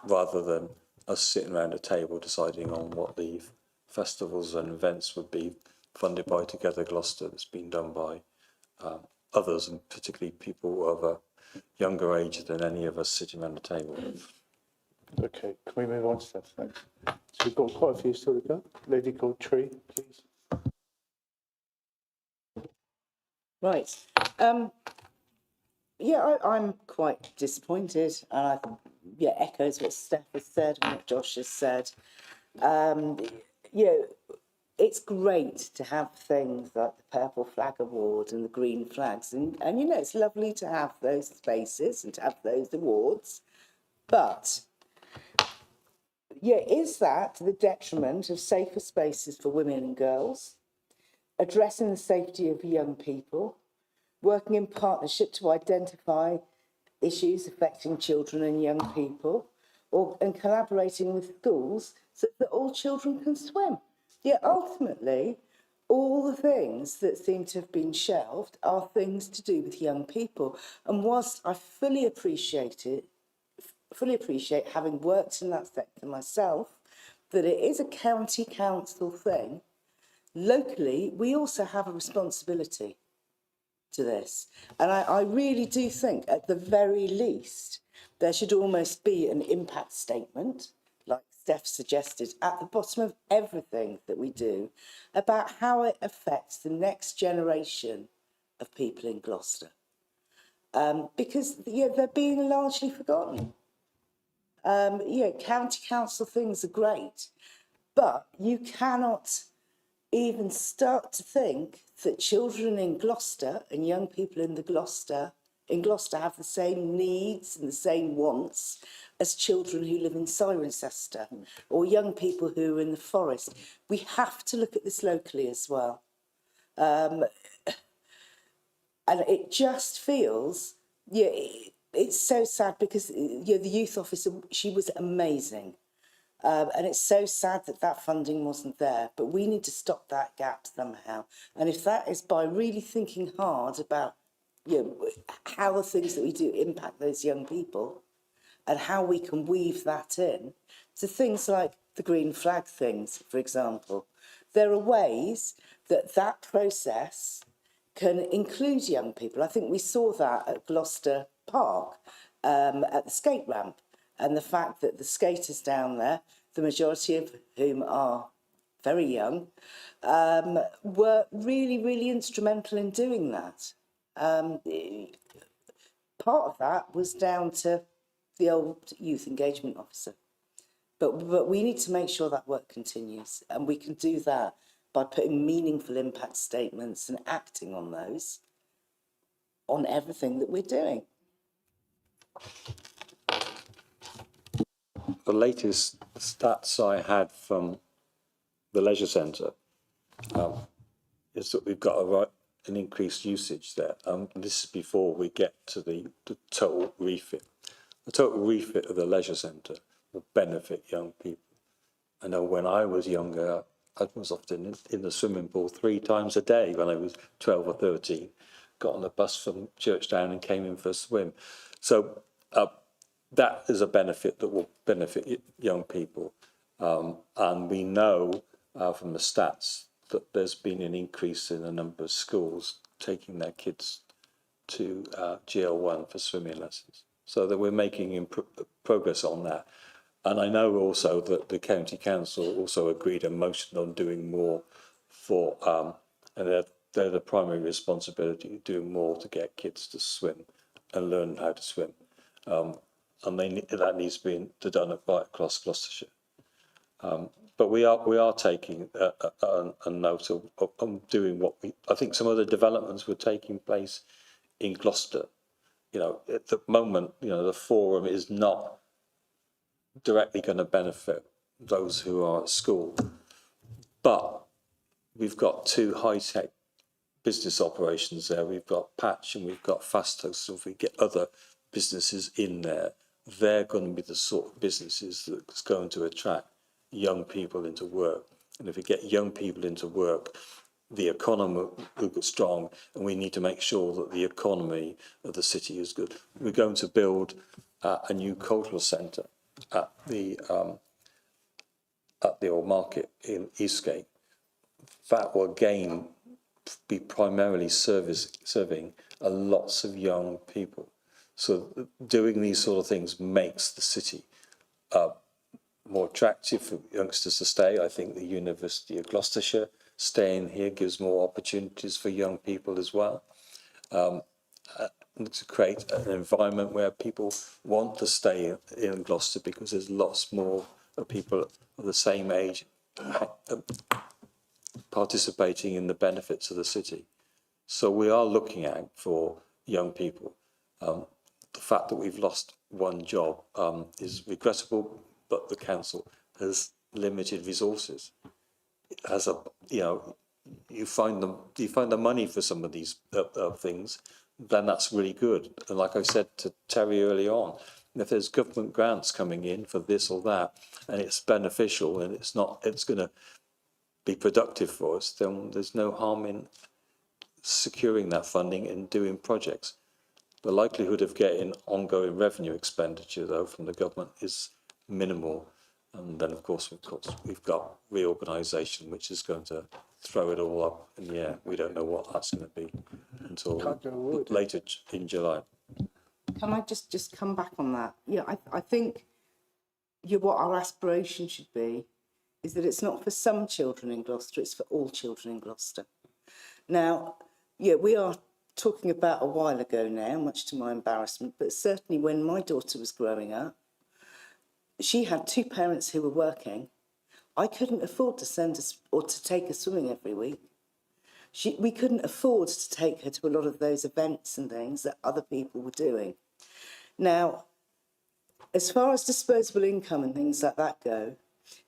rather than us sitting around a table deciding on what the festivals and events would be funded by Together Gloucester, that's been done by others, and particularly people of a younger age than any of us sitting around the table. Okay, can we move on to that? Thanks. So we've got quite a few still to go. Lady called Tree, please. Right. Yeah, I'm quite disappointed. Yeah, echoes what Steph has said and what Josh has said. Yeah, it's great to have things like the Purple Flag Award and the Green Flags. And you know, it's lovely to have those spaces and to have those awards. But, yeah, is that to the detriment of safer spaces for women and girls? Addressing the safety of young people? Working in partnership to identify issues affecting children and young people, and collaborating with schools so that all children can swim. Yet ultimately, all the things that seem to have been shelved are things to do with young people. And whilst I fully appreciate, having worked in that sector myself, that it is a county council thing, locally, we also have a responsibility to this. And I really do think, at the very least, there should almost be an impact statement, like Steph suggested, at the bottom of everything that we do, about how it affects the next generation of people in Gloucester. Because they're being largely forgotten. County council things are great, but you cannot even start to think that children in Gloucester and young people in Gloucester have the same needs and the same wants as children who live in Cirencester or young people who are in the forest. We have to look at this locally as well. And it just feels, it's so sad because the youth officer, she was amazing. And it's so sad that that funding wasn't there, but we need to stop that gap somehow. And if that is by really thinking hard about, how the things that we do impact those young people and how we can weave that in to things like the green flag things, for example. There are ways that that process can include young people. I think we saw that at Gloucester Park, at the skate ramp, and the fact that the skaters down there, the majority of whom are very young, were really, really instrumental in doing that. Part of that was down to the old youth engagement officer. But we need to make sure that work continues, and we can do that by putting meaningful impact statements and acting on those on everything that we're doing. The latest stats I had from the leisure centre is that we've got an increased usage there. This is before we get to the total refit. The total refit of the leisure centre will benefit young people. I know when I was younger, I was often in the swimming pool 3 times a day when I was 12 or 13. Got on a bus from Churchtown and came in for a swim. So that is a benefit that will benefit young people. And we know from the stats that there's been an increase in the number of schools taking their kids to GL1 for swimming lessons. So that we're making progress on that. And I know also that the County Council also agreed a motion on doing more for, and they're the primary responsibility, doing more to get kids to swim and learn how to swim. And that needs to be done right across Gloucestershire. But we are taking a note of doing what I think some of the developments were taking place in Gloucester. You know, at the moment, you know, the forum is not directly going to benefit those who are at school, but we've got two high-tech business operations there. We've got Patch and we've got Fastos. So if we get other businesses in there, they're going to be the sort of businesses that's going to attract young people into work. And if we get young people into work, the economy will get strong, and we need to make sure that the economy of the city is good. We're going to build a new cultural centre at the old market in Eastgate. That will again be primarily serving lots of young people. So doing these sort of things makes the city more attractive for youngsters to stay. I think the University of Gloucestershire staying here gives more opportunities for young people as well. To create an environment where people want to stay in Gloucester, because there's lots more of people of the same age participating in the benefits of the city. So we are looking out for young people. The fact that we've lost one job is regrettable, but the council has limited resources. As a, you know, you find the money for some of these things, then that's really good. And like I said to Terry early on, if there's government grants coming in for this or that, and it's beneficial and it's going to be productive for us, then there's no harm in securing that funding and doing projects. The likelihood of getting ongoing revenue expenditure, though, from the government is minimal. And then, of course, we've got reorganisation, which is going to throw it all up in the air. We don't know what that's going to be until later in July. Can I just come back on that? Yeah, I think what our aspiration should be is that it's not for some children in Gloucester, it's for all children in Gloucester. Now, yeah, we are talking about a while ago now, much to my embarrassment, but certainly when my daughter was growing up, she had two parents who were working. I couldn't afford to send us or to take her swimming every week. We couldn't afford to take her to a lot of those events and things that other people were doing. Now, as far as disposable income and things like that go,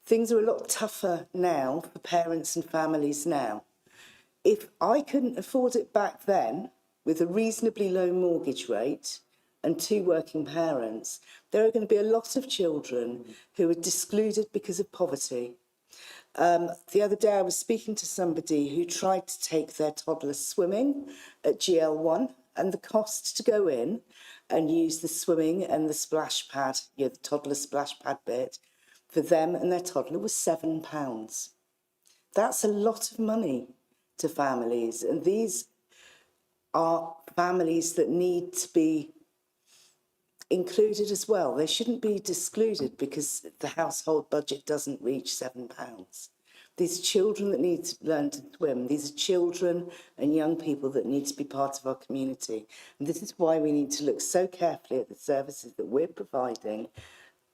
things are a lot tougher now for parents and families now. If I couldn't afford it back then, with a reasonably low mortgage rate and two working parents, there are going to be a lot of children who are excluded because of poverty. The other day I was speaking to somebody who tried to take their toddler swimming at GL1, and the cost to go in and use the swimming and the splash pad, the toddler splash pad bit, for them and their toddler was £7. That's a lot of money to families, and these are families that need to be included as well. They shouldn't be excluded because the household budget doesn't reach £7. These children that need to learn to swim, these are children and young people that need to be part of our community. And this is why we need to look so carefully at the services that we're providing,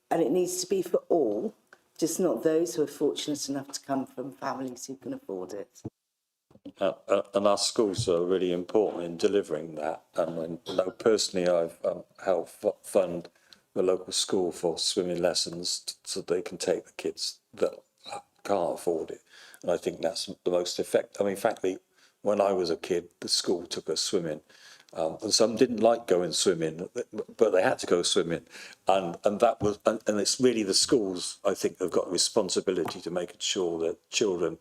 and it needs to be for all, just not those who are fortunate enough to come from families who can afford it. And our schools are really important in delivering that. And I know personally I've helped fund the local school for swimming lessons so they can take the kids that can't afford it. And I think that's the most effective. I mean, frankly, when I was a kid, the school took us swimming. And some didn't like going swimming, but they had to go swimming. And that was, and it's really the schools, I think, have got a responsibility to make sure that children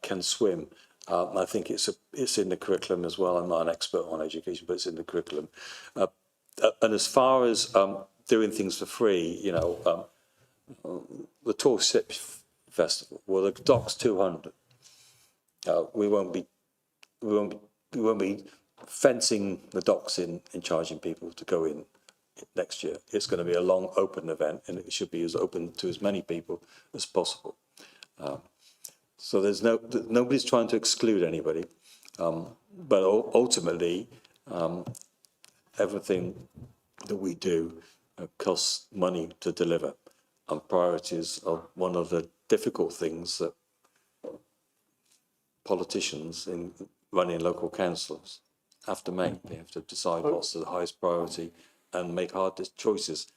can swim. I think it's in the curriculum as well. I'm not an expert on education, but it's in the curriculum. And as far as doing things for free, you know, the Tall Ship Festival, well, the dock's 200. We won't be fencing the docks in and charging people to go in next year. It's going to be a long open event, and it should be as open to as many people as possible. So there's nobody's trying to exclude anybody, but ultimately, everything that we do costs money to deliver, and priorities are one of the difficult things that politicians in running local councils have to make. They have to decide what's the highest priority and make hard choices.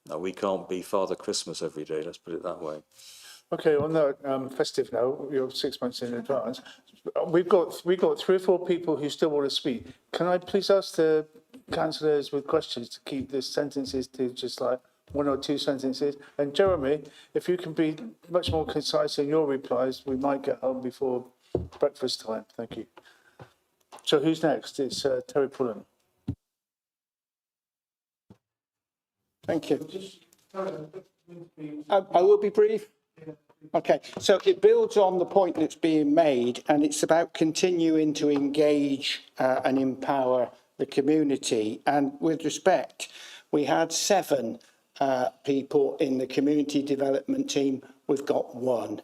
Now, we can't be Father Christmas every day, let's put it that way. Okay, on that festive note, you're 6 months in advance. We've got 3 or 4 people who still want to speak. Can I please ask the councillors with questions to keep the sentences to just like 1 or 2 sentences? And Jeremy, if you can be much more concise in your replies, we might get home before breakfast time. Thank you. So who's next? It's Terry Pullen. Thank you. I will be brief. Okay, so it builds on the point that's being made, and it's about continuing to engage and empower the community. And with respect, we had 7 people in the community development team. We've got 1.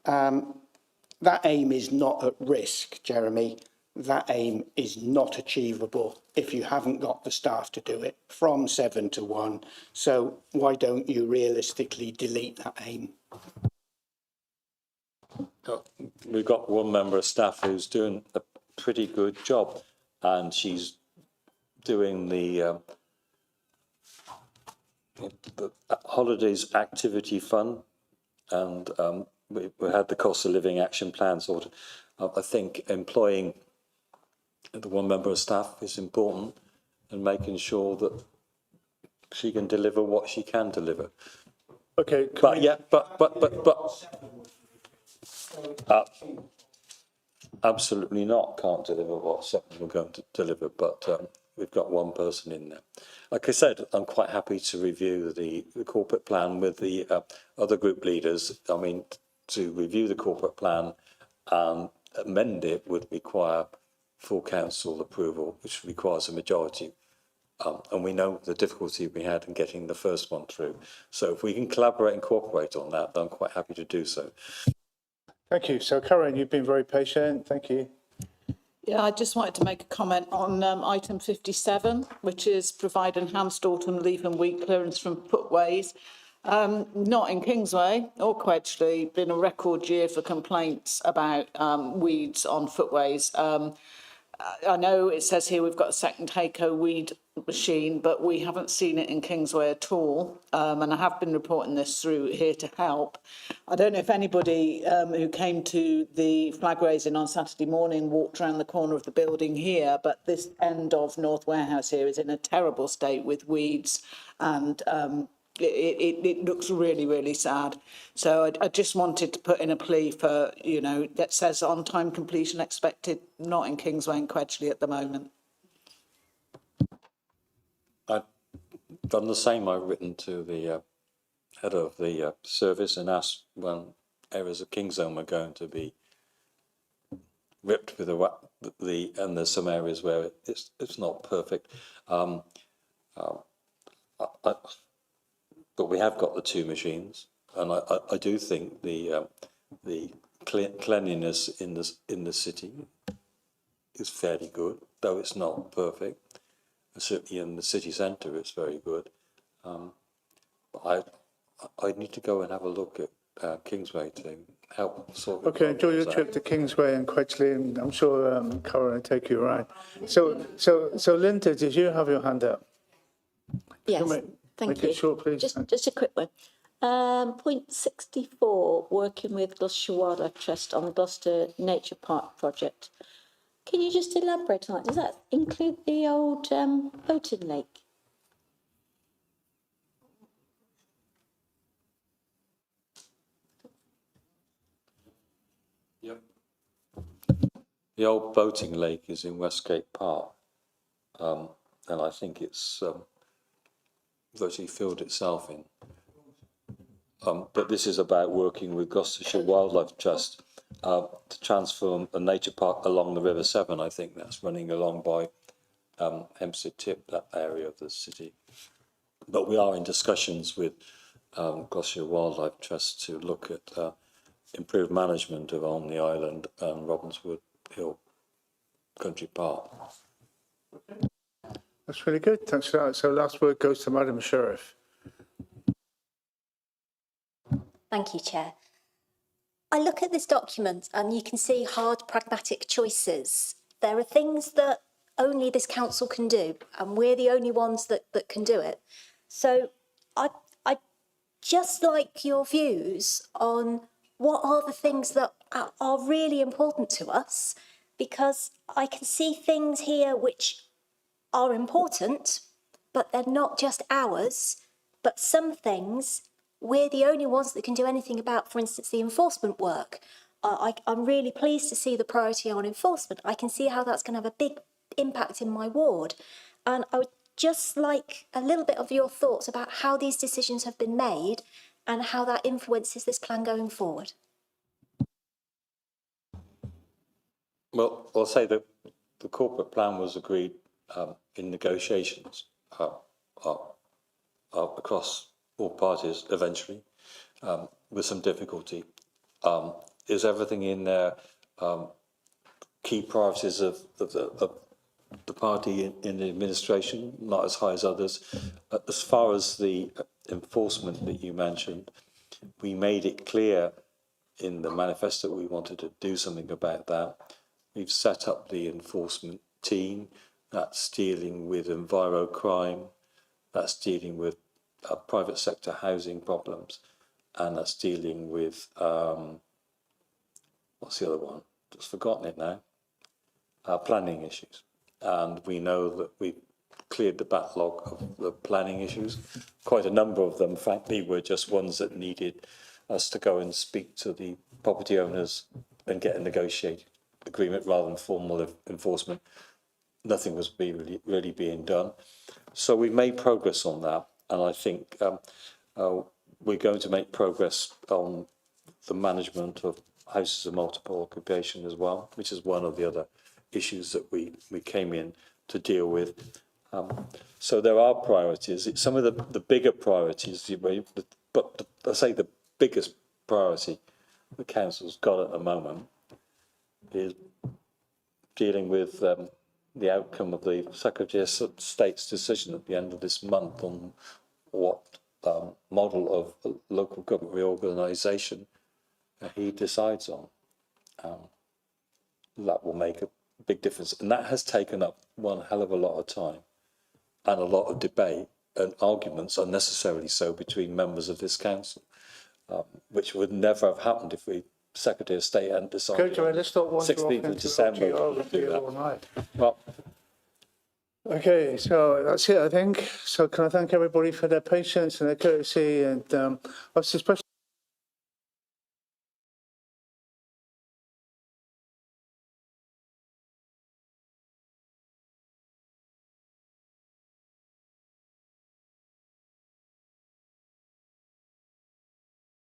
That aim is not at risk, Jeremy. That aim is not achievable if you haven't got the staff to do it, from 7 to 1. So why don't you realistically delete that aim? We've got one member of staff who's doing a pretty good job, and she's doing the holidays activity fund, and we had the cost of living action plan sorted. I think employing the one member of staff is important, and making sure that she can deliver what she can deliver. Okay, absolutely not. Can't deliver what 7 we're going to deliver, but we've got 1 person in there. Like I said, I'm quite happy to review the corporate plan with the other group leaders. I mean, to review the corporate plan and amend it would require full council approval, which requires a majority. And we know the difficulty we had in getting the first one through. So if we can collaborate and cooperate on that, then I'm quite happy to do so. thank you. So Karen, you've been very patient. Thank you. Yeah, I just wanted to make a comment on item 57, which is provide enhanced autumn leaf and weed clearance from footways. Not in Kingsway or Quedgley, been a record year for complaints about weeds on footways. I know it says here we've got a second Hayco weed machine, but we haven't seen it in Kingsway at all. And I have been reporting this through Here to Help. I don't know if anybody who came to the flag raising on Saturday morning walked around the corner of the building here, but this end of North Warehouse here is in a terrible state with weeds, and it looks really, really sad. So I just wanted to put in a plea for, you know, that says on-time completion expected, not in Kingsway and Quedgley at the moment. I've done the same. I've written to the head of the service and asked when areas of Kingsholm are going to be ripped with and there's some areas where it's not perfect. But we have got the 2 machines, and I do think the cleanliness in the city is fairly good, though it's not perfect. Certainly in the city centre, it's very good. But I need to go and have a look at Kingsway to help sort. Okay, enjoy your trip to Kingsway and Quedgley, and I'm sure Karen will take you around. So Linda, did you have your hand up? Yes, thank Make you. it short, please. Just a quick one. Point 64, working with Gloucestershire Wildlife Trust on the Gloucester Nature Park project. Can you just elaborate on that? Does that include the old boating lake? Yep. The old boating lake is in Westgate Park, and I think it's virtually filled itself in. But this is about working with Gloucestershire Wildlife Trust to transform a nature park along the River Severn. I think that's running along by Hempstead Tip, that area of the city. But we are in discussions with Gloucestershire Wildlife Trust to look at improved management of Olney Island and Robbinswood Hill Country Park. That's really good. Thanks for that. So last word goes to Madam Sheriff. Thank you, Chair. I look at this document and you can see hard, pragmatic choices. There are things that only this council can do, and we're the only ones that can do it. So I just like your views on what are the things that are really important to us, because I can see things here which are important, but they're not just ours. But some things we're the only ones that can do anything about, for instance, the enforcement work. I'm really pleased to see the priority on enforcement. I can see how that's going to have a big impact in my ward. And I would just like a little bit of your thoughts about how these decisions have been made and how that influences this plan going forward. Well, I'll say that the corporate plan was agreed in negotiations across all parties eventually, with some difficulty. Is everything in there key priorities of the party in the administration, not as high as others? As far as the enforcement that you mentioned, we made it clear in the manifesto we wanted to do something about that. We've set up the enforcement team that's dealing with enviro crime, that's dealing with private sector housing problems, and that's dealing with what's the other one? Just forgotten it now. Planning issues. And we know that we've cleared the backlog of the planning issues. Quite a number of them, frankly, were just ones that needed us to go and speak to the property owners and get a negotiated agreement rather than formal enforcement. Nothing was really being done. So we made progress on that. And I think we're going to make progress on the management of houses of multiple occupation as well, which is one of the other issues that we came in to deal with. So there are priorities. It's some of the bigger priorities, but I say the biggest priority the council's got at the moment is dealing with the outcome of the Secretary of State's decision at the end of this month on what model of local government reorganisation he decides on. That will make a big difference. And that has taken up one hell of a lot of time and a lot of debate and arguments, unnecessarily so, between members of this council, which would never have happened if the Secretary of State hadn't decided. Okay, Joanne, let's not wander off 16th of into December to to do that. all night. Well, Okay, so that's it, I think. So can I thank everybody for their patience and their courtesy, and obviously especially